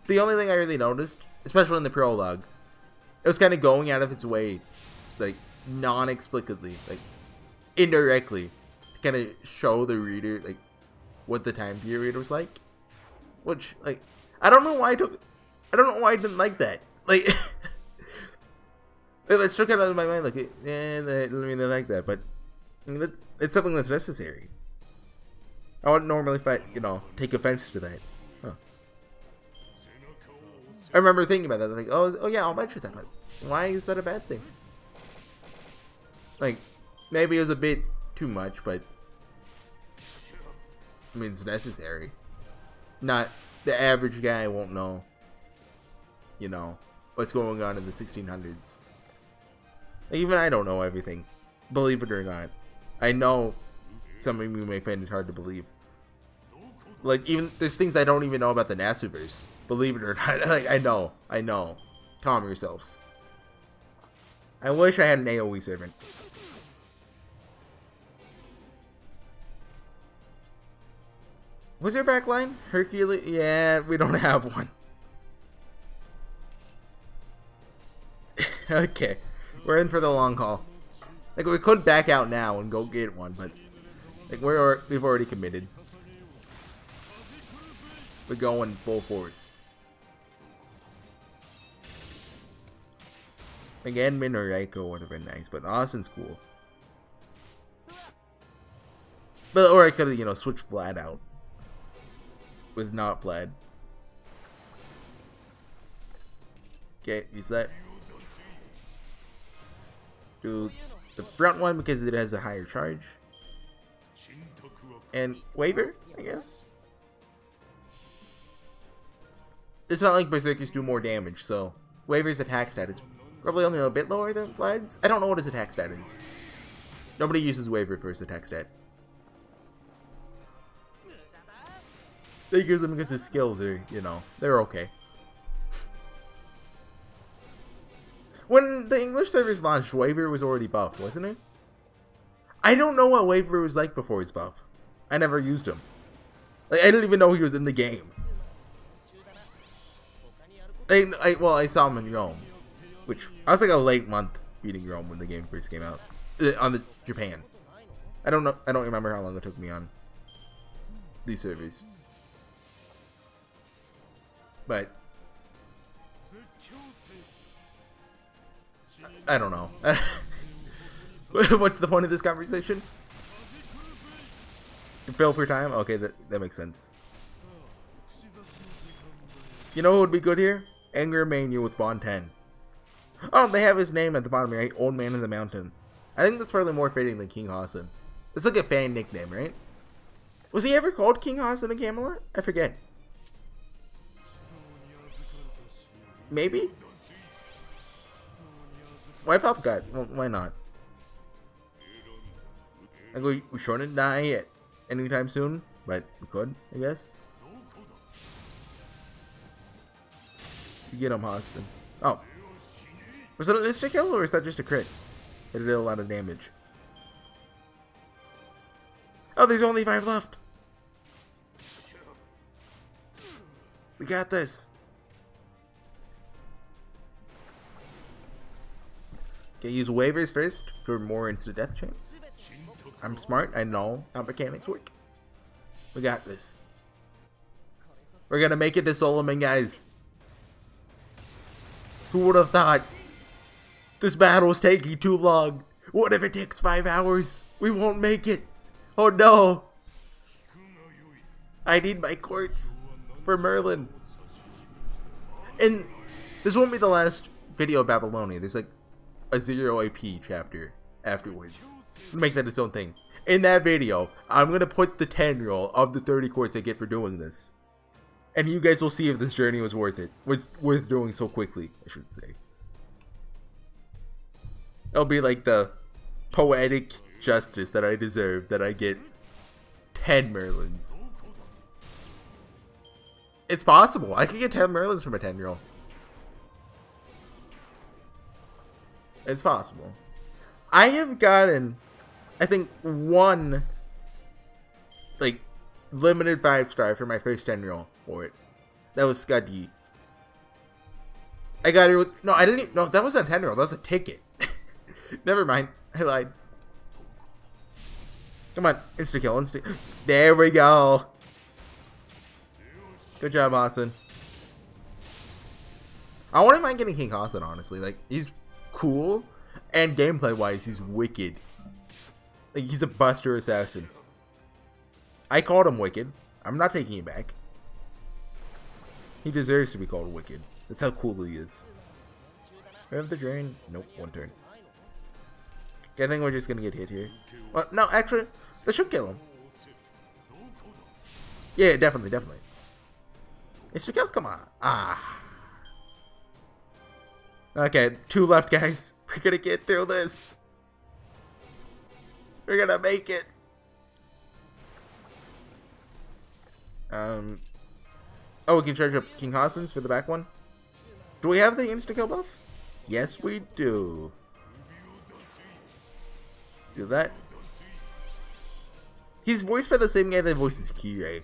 The only thing I really noticed, especially in the prologue, it was kind of going out of its way, like, non-explicitly, like, indirectly, to kind of show the reader, like, what the time period was like. Which, like, I don't know why I didn't like that. Like, it struck out of my mind, like, I don't like that, but I mean, it's something that's necessary. I wouldn't normally, take offense to that. Huh. I remember thinking about that, like, oh yeah, I'll mention that, but why is that a bad thing? Like, maybe it was a bit too much, but I mean, it's necessary. Not the average guy won't know, what's going on in the 1600s. Like, even I don't know everything, believe it or not. I know some of you may find it hard to believe. Like, even there's things I don't even know about the Nasuverse. Believe it or not. Like, I know. Calm yourselves. I wish I had an AoE servant. Was there backline? Hercules? Yeah, we don't have one. Okay. We're in for the long haul. Like, we could back out now and go get one, but like we've already committed. We're going full force. Like, Edmund or Raiko would have been nice, but Austin's cool. But or I could have, switched Vlad out with not Vlad. Okay, use that. Do the front one because it has a higher charge. And Waver, I guess. It's not like Berserkers do more damage, so Waver's attack stat is probably only a bit lower than Vlad's. I don't know what his attack stat is. Nobody uses Waver for his attack stat. They use him because his skills are, they're okay. When the English servers launched, Waver was already buffed, wasn't it? I don't know what Waver was like before his buff. I never used him. Like, I didn't even know he was in the game. Well, I saw him in Rome, which I was like a late month beating Rome when the game first came out on the Japan. I don't know. I don't remember how long it took me on these servers, but I don't know. What's the point of this conversation? Fill for time? Okay, that makes sense. You know what would be good here? Anger Mania with Bond 10. Oh, they have his name at the bottom, right? Old Man in the Mountain. I think that's probably more fitting than King Hassan. It's like a fan nickname, right? Was he ever called King Hassan in Camelot? I forget. Maybe? Why Pop God? Well, why not? Like, we shouldn't die anytime soon, but we could, I guess. You get him, Hassan. Oh. Was it an insta-kill, or is that just a crit? It did a lot of damage. Oh, there's only 5 left. We got this. Okay, use waivers first for more instant death chance. I'm smart, I know how mechanics work. We got this. We're gonna make it to Solomon, guys. Who would have thought? This battle is taking too long. What if it takes 5 hours? We won't make it. Oh no. I need my quartz for Merlin. And this won't be the last video of Babylonia. There's like a 0 AP chapter afterwards. Make that its own thing. In that video, I'm going to put the 10 roll of the 30 quartz I get for doing this. And you guys will see if this journey was worth it. Was worth doing so quickly, I should say. It'll be like the poetic justice that I deserve, that I get 10 Merlins. It's possible. I could get 10 Merlins from a 10-year-old. It's possible. I have gotten, I think, one like limited 5-star for my first 10-year-old for it. That was Scuddy. I got it with, no, I didn't even, no, that wasn't a 10-year-old, that was a ticket. Never mind, I lied. Come on, insta-kill, there we go. Good job, Hassan. I wouldn't mind getting King Hassan, honestly. Like, he's cool, and gameplay-wise, he's wicked. Like, he's a buster assassin. I called him wicked. I'm not taking it back. He deserves to be called wicked. That's how cool he is. Do I have the drain? Nope, 1 turn. Okay, I think we're just gonna get hit here. Well, no, actually, that should kill him. Yeah, definitely, definitely. Mr. Kill, come on. Ah. Okay, 2 left, guys. We're gonna get through this. We're gonna make it. Oh, we can charge up King Hassan's for the back one. Do we have the insta-kill buff? Yes, we do. Do that. He's voiced by the same guy that voices Kirei.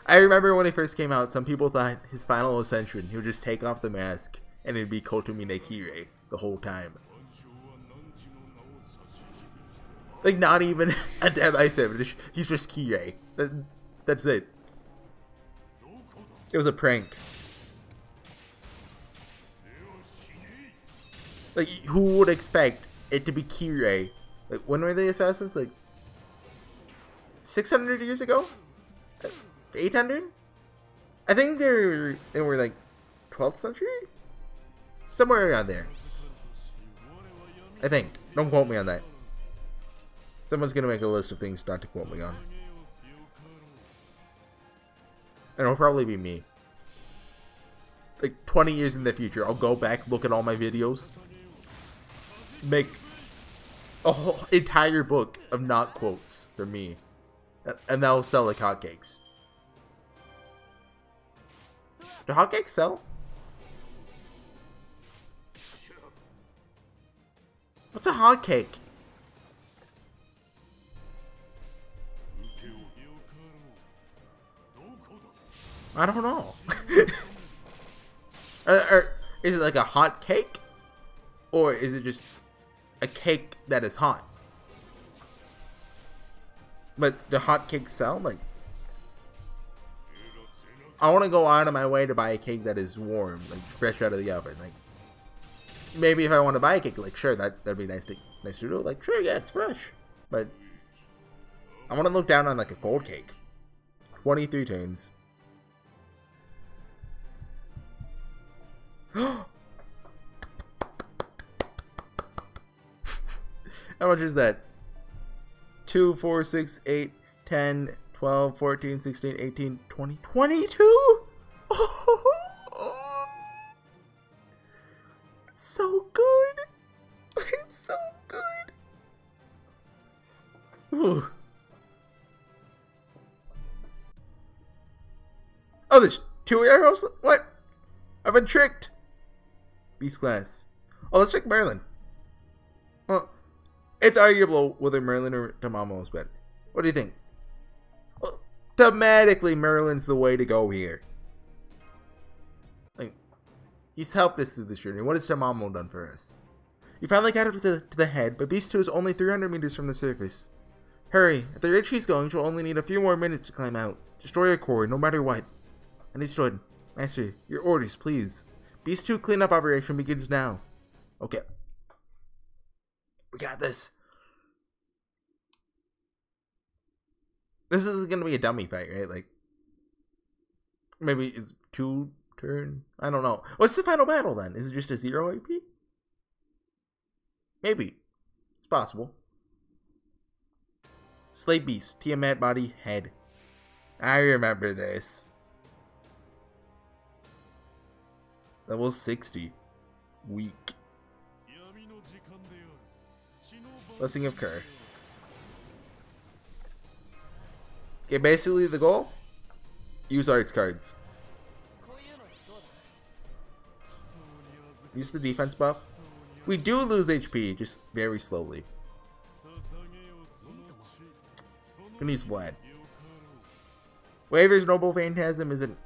I remember when he first came out, some people thought his final ascension, he would just take off the mask and it'd be Kotomine Kirei the whole time. Like, not even a Dev i7, he's just Kirei. That's it. It was a prank. Like, who would expect it to be Kirei? Like, when were the assassins? Like, 600 years ago? 800? I think they were like 12th century? Somewhere around there. I think. Don't quote me on that. Someone's gonna make a list of things not to quote me on. And it'll probably be me. Like 20 years in the future, I'll go back, look at all my videos, make a whole entire book of not quotes for me, and that'll sell like hotcakes. Do hotcakes sell? What's a hot cake? I don't know. Is it like a hot cake? Or is it just a cake that is hot? But the hot cakes sell? Like, I want to go out of my way to buy a cake that is warm, like fresh out of the oven. Like, maybe if I want to buy a cake, like, sure, that'd be nice to do. Like, sure, yeah, it's fresh. But I want to look down on like a cold cake. 23 turns. How much is that? 2, 4, 6, 8, 10, 12, 14, 16, 18, 20, 22? Oh, so good. It's so good. Ooh. Oh, there's 2 arrows? What? I've been tricked. Beast class. Oh, let's check Merlin. Well, it's arguable whether Merlin or Tamamo is better. What do you think? Well, thematically, Merlin's the way to go here. Like, he's helped us through this journey. What has Tamamo done for us? You finally got up to the head, but Beast 2 is only 300 meters from the surface. Hurry. At the rate she's going, she'll only need a few more minutes to climb out. Destroy her core, no matter what. Understood. Master, your orders, please. Beast 2 cleanup operation begins now. Okay. We got this. This is gonna be a dummy fight, right? Like, maybe it's 2 turn? I don't know. What's the final battle then? Is it just a 0 AP? Maybe. It's possible. Slay Beast. Tiamat body, head. I remember this. Level 60. Weak. Blessing of Kerr. Okay, basically the goal? Use Arts cards. Use the defense buff. We do lose HP, just very slowly. Gonna use Vlad. Waver's Noble Phantasm isn't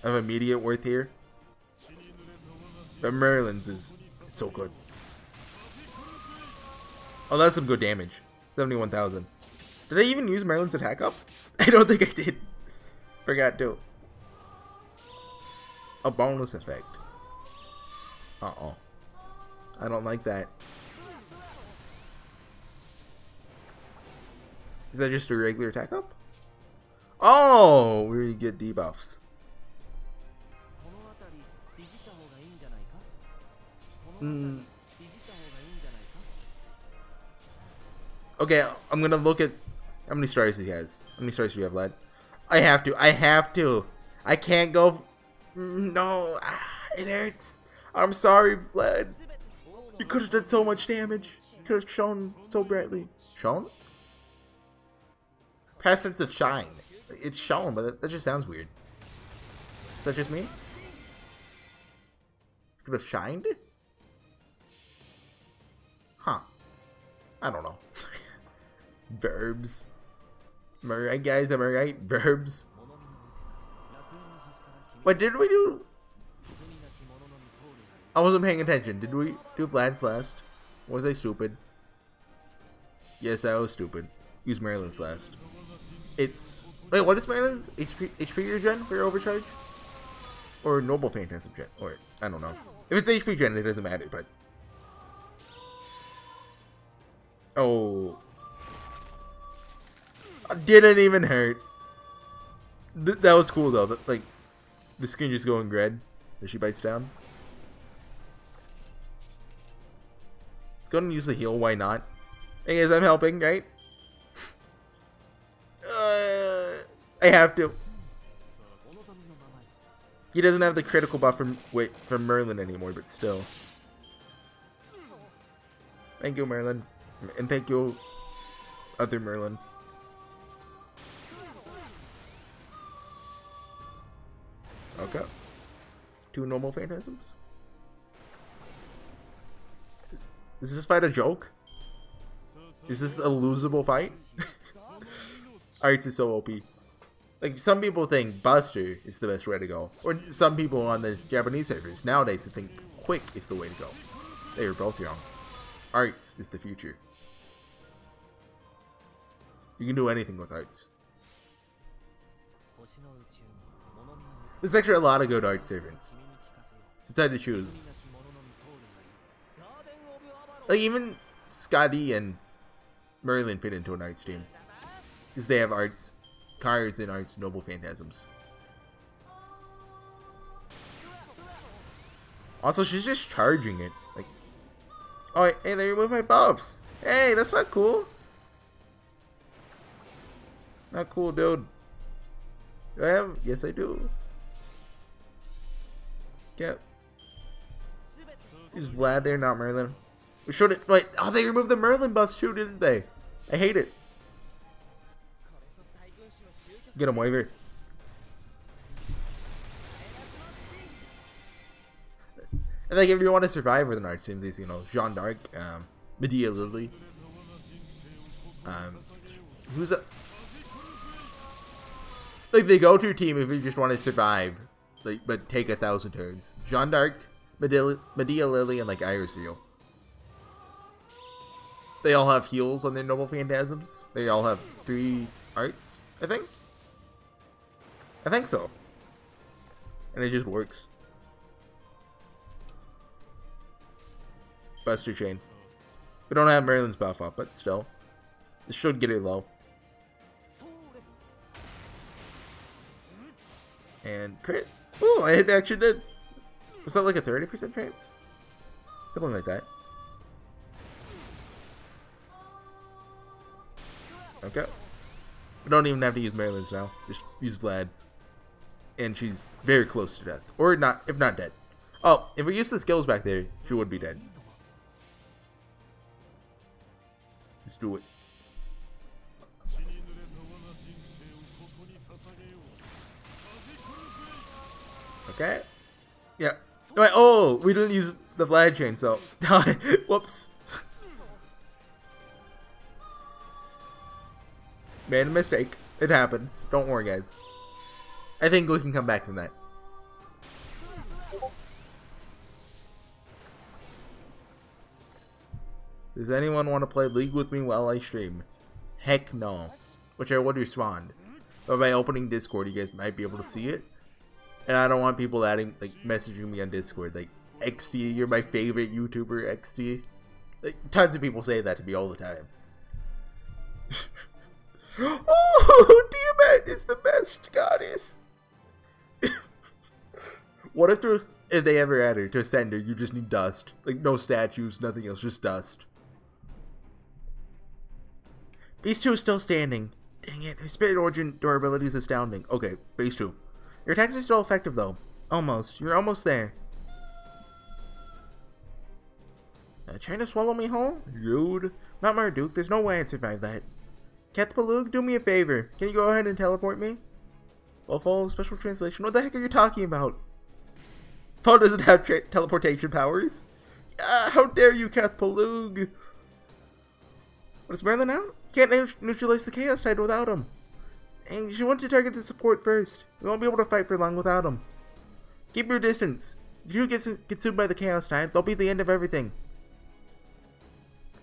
of immediate worth here. But Merlin's is so good. Oh, that's some good damage. 71,000. Did I even use Merlin's attack up? I don't think I did. Forgot to. A bonus effect. Uh-oh. I don't like that. Is that just a regular attack up? Oh, we get debuffs. Okay, I'm gonna look at how many stars he has. How many stars do you have, lad? I have to. I can't go. No, it hurts. I'm sorry, Vlad. You could have done so much damage. You could have shone so brightly. Shone? Past tense of shine. It's shown, but that just sounds weird. Is that just me? Could have shined? Huh. I don't know. Verbs. Am I right, guys? Am I right? Verbs. What did we do? I wasn't paying attention. Did we do Vlad's last? Was I stupid? Yes, I was stupid. Use Merlin's last. It's... Wait, what is Merlin's? HP regen for your overcharge? Or Noble Phantasm gen? Or, I don't know. If it's HP gen, it doesn't matter, but... Oh... Didn't even hurt. That was cool though. Like, the screen just going red as she bites down. Let's go and use the heal. Why not? Hey guys, I'm helping, right? I have to. He doesn't have the critical buff from Merlin anymore, but still. Thank you, Merlin, and thank you, other Merlin. Okay. 2 normal phantasms. Is this fight a joke? Is this a losable fight? Arts is so OP. Like, some people think Buster is the best way to go. Or some people on the Japanese servers nowadays think Quick is the way to go. They were both wrong. Arts is the future. You can do anything with Arts. There's actually a lot of good art servants. So it's hard to choose. Like, even Scotty and Merlin fit into an arts team. Because they have arts, cards and arts noble phantasms. Also, she's just charging it. Like, oh, hey, they removed my buffs. Hey, that's not cool. Not cool, dude. Do I have? Yes, I do. Yep. Is Vlad there, not Merlin? We showed it. Wait, oh, they removed the Merlin buffs too, didn't they? I hate it. Get him, Waver. And like, if you want to survive with an art team, these, you know, Jeanne d'Arc, Medea Lily. Who's a like the go-to team if you just want to survive, like, but take 1,000 turns. Jeanne d'Arc, Medea Lily, and like Iris Real. They all have heals on their noble phantasms. They all have 3 arts, I think. I think so. And it just works. Buster Chain. We don't have Merlin's buff up, but still. This should get it low. And crit. Oh, it actually did. Was that like a 30% chance? Something like that. Okay. We don't even have to use Merlin's now. Just use Vlad's. And she's very close to death. Or not, if not dead. Oh, if we use the skills back there, she would be dead. Let's do it. Okay. Yeah. Wait, oh, we didn't use the Vlad chain, so whoops. Made a mistake. It happens. Don't worry, guys. I think we can come back from that. Does anyone want to play League with me while I stream? Heck no. Which I would respond. But by opening Discord, you guys might be able to see it. And I don't want people adding, like, messaging me on Discord, like, XD, you're my favorite YouTuber, XD. Like, tons of people say that to me all the time. Oh, Tiamat is the best goddess. What if they ever add her to Ascender, you just need dust. Like, no statues, nothing else, just dust. Phase 2 is still standing. Dang it, her Spirit Origin durability is astounding. Okay, Phase 2. Your attacks are still effective though. Almost. You're almost there. Trying to swallow me whole? Rude. Not Marduk, there's no way I'd survive that. Kathpalug, do me a favor. Can you go ahead and teleport me? Well, follow special translation. What the heck are you talking about? Paul doesn't have teleportation powers. How dare you, Kathpalug? What is Merlin out? You can't neutralize the Chaos Tide without him. And you want to target the support first. We won't be able to fight for long without him. Keep your distance. If you get consumed by the Chaos Tide, that'll be the end of everything.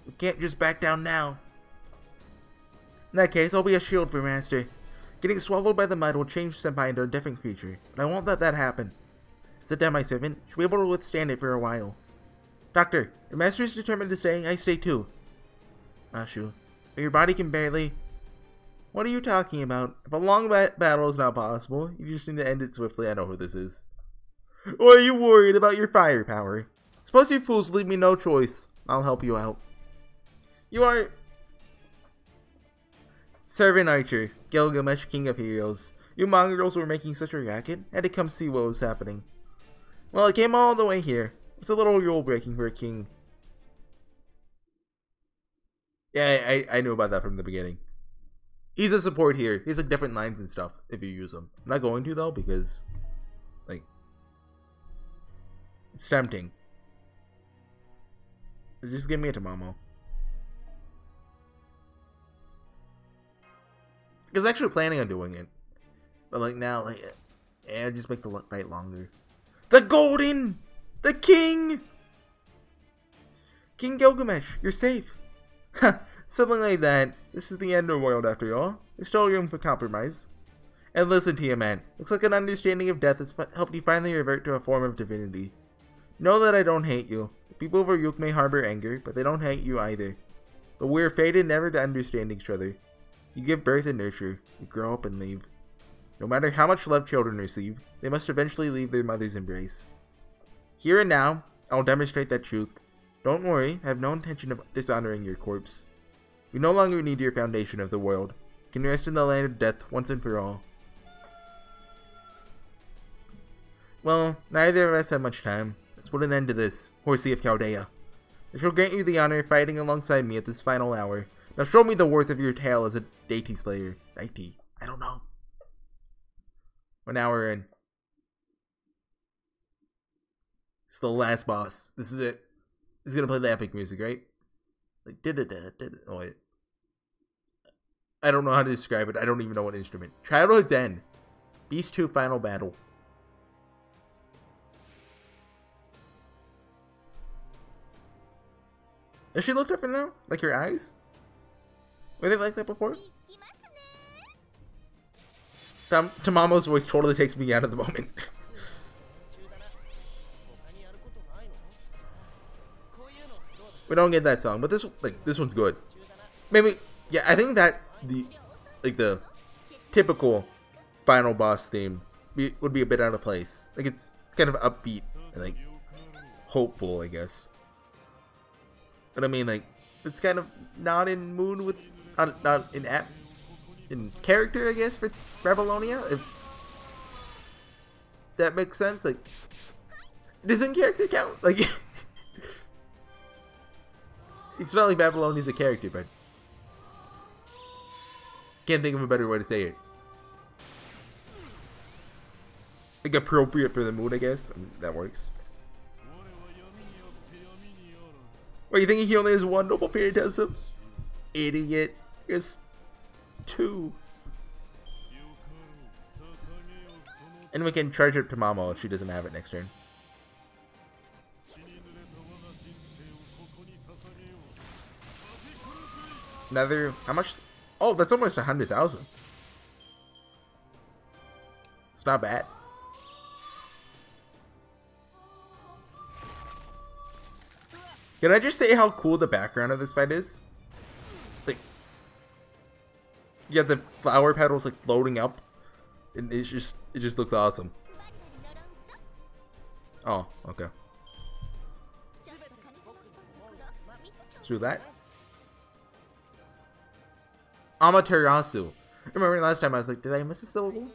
We can't just back down now. In that case, I'll be a shield for Master. Getting swallowed by the mud will change Senpai into a different creature, but I won't let that happen. Sit down, my servant. Should be able to withstand it for a while. Doctor, your Master is determined to stay. I stay too. Ashu, but your body can barely... What are you talking about? If a long battle is not possible, you just need to end it swiftly. I know who this is. Or are you worried about your firepower? Suppose you fools leave me no choice. I'll help you out. You are... Servant Archer, Gilgamesh, King of Heroes. You mongrels were making such a racket. I had to come see what was happening. Well, I came all the way here. It's a little rule-breaking for a king. Yeah, I knew about that from the beginning. He's a support here. He's like different lines and stuff if you use him. I'm not going to though because, like, it's tempting. Just give me a Tamamo. I was actually planning on doing it. But like now, like, yeah, just make the night longer. The Golden! The King! King Gilgamesh, you're safe. Ha! Something like that. This is the underworld after all. There's still room for compromise. And listen to you, man. Looks like an understanding of death has helped you finally revert to a form of divinity. Know that I don't hate you. The people of Ryuk may harbor anger, but they don't hate you either. But we're fated never to understand each other. You give birth and nurture. You grow up and leave. No matter how much love children receive, they must eventually leave their mother's embrace. Here and now, I'll demonstrate that truth. Don't worry, I have no intention of dishonoring your corpse. We no longer need your foundation of the world. You can rest in the land of death once and for all. Well, neither of us have much time. Let's put an end to this, Horsey of Chaldea. I shall grant you the honor of fighting alongside me at this final hour. Now show me the worth of your tale as a deity slayer. Deity? I don't know. 1 hour in. It's the last boss. This is it. This is gonna play the epic music, right? Like did it. Oh wait. I don't know how to describe it. I don't even know what instrument. Childhood's End. Beast 2 Final Battle. Does she look different now? Like her eyes? Were they like that before? Tamamo's voice totally takes me out of the moment. We don't get that song, but this one's good. Maybe, yeah, I think that the typical final boss theme would be a bit out of place. Like it's kind of upbeat and like hopeful, I guess. But I mean, like, it's kind of not in mood with, not in character, I guess, for Babylonia, if that makes sense. Like, doesn't character count? Like, it's not like Babylonia's a character, but can't think of a better way to say it. Like, appropriate for the mood, I guess. I mean, that works. What, you think he only has one noble phantasm? Idiot. It's 2. And we can charge up to Mamo if she doesn't have it next turn. Another, how much? Oh, that's almost 100,000. It's not bad. Can I just say how cool the background of this fight is? Like, you got the flower petals like floating up, and it just looks awesome. Oh, okay. Let's do that. Amaterasu. Remember last time I was like, did I miss a syllable?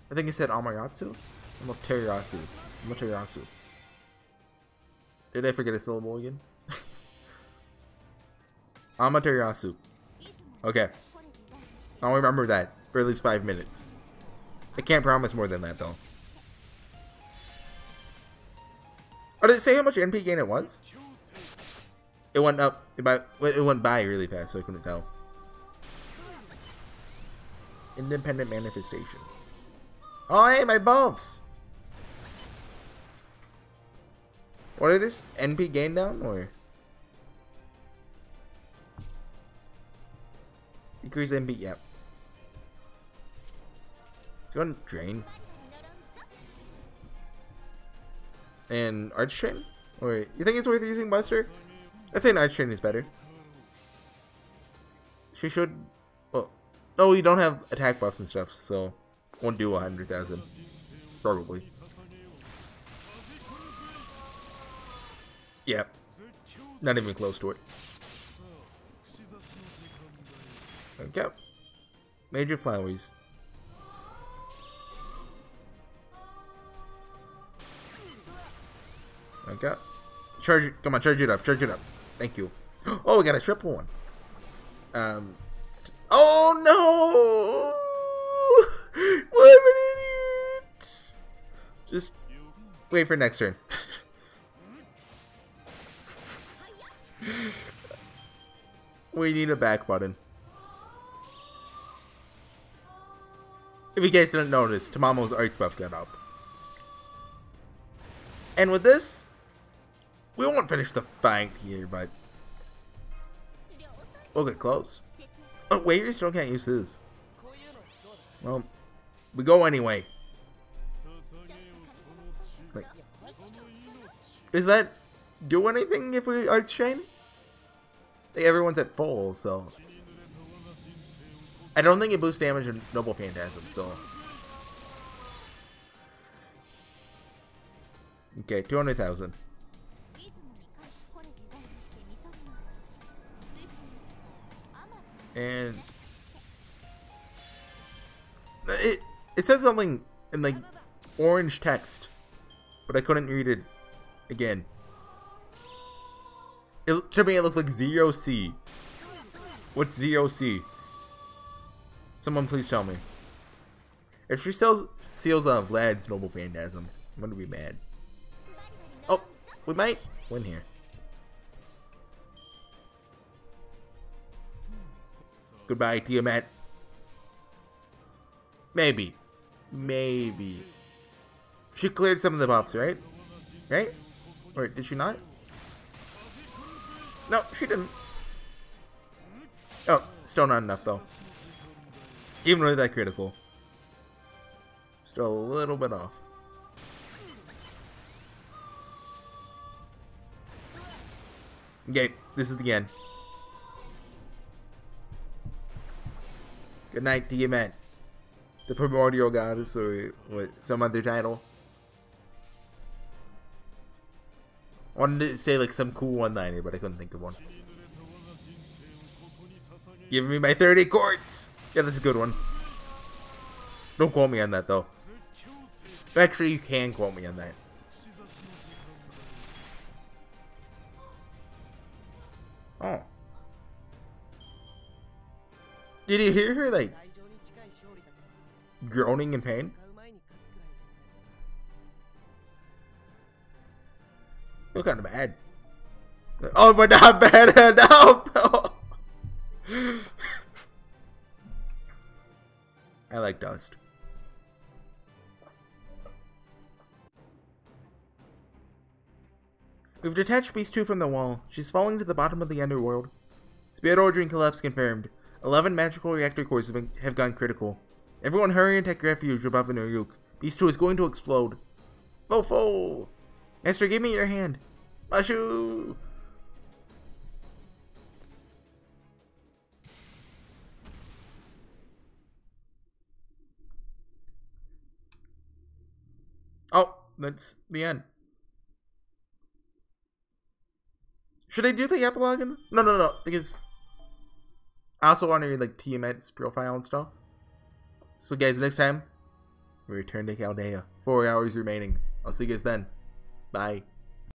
I think it said Amaterasu. Amaterasu. Amaterasu. Did I forget a syllable again? Amaterasu. Okay. I'll remember that for at least 5 minutes. I can't promise more than that though. Oh, did it say how much NP gain it was? It went up. It went by really fast, so I couldn't tell. Independent manifestation. Oh, hey, my buffs! What are this? NP gain down or decrease NP? Yep. Let's go and drain and arch train. Or you think it's worth using Buster? I'd say an arch train is better. She should. Well, no, you don't have attack buffs and stuff, so won't do 100,000 probably. Yep. Not even close to it. Okay. Major flowers. Okay. Charge it. Come on, charge it up. Charge it up. Thank you. Oh, we got a triple one. Oh no! What an idiot! Just wait for next turn. We need a back button. If you guys didn't notice, Tamamo's arts buff got up. And with this, we won't finish the fight here, but we'll get close. Oh, wait, you still can't use this. Well, we go anyway. Like, does that do anything if we arts chain? Like, everyone's at full, so I don't think it boosts damage in Noble Phantasm, so. Okay, 200,000. And it says something in like orange text, but I couldn't read it again. To me, it looked like 0C. What's 0C? Someone please tell me. If she seals Vlad's Noble Phantasm, I'm gonna be mad. Oh, we might win here. Goodbye, Tiamat. Maybe. Maybe. She cleared some of the buffs, right? Right? Or did she not? No, she didn't. Oh, still not enough though. Even with that critical. Still a little bit off. Okay, this is the end. Good night, Tiamat. The primordial goddess, or what, some other title. I wanted to say like some cool one-liner, but I couldn't think of one. Give me my 30 quartz! Yeah, that's a good one. Don't quote me on that, though. Actually, you can quote me on that. Oh. Did you hear her, like, groaning in pain? You're kind of bad. Oh, but not bad enough! I like dust. We've detached Beast 2 from the wall. She's falling to the bottom of the underworld. Spirit Ordering collapse confirmed. 11 magical reactor cores have gone critical. Everyone hurry and take refuge above in Uruk. Beast 2 is going to explode. Fofo! Master, give me your hand. Mashu! Oh, that's the end. Should I do the epilogue? No, because I also want to read like Tiamat's profile and stuff. So guys, next time we return to Chaldea. 4 hours remaining. I'll see you guys then. Bye.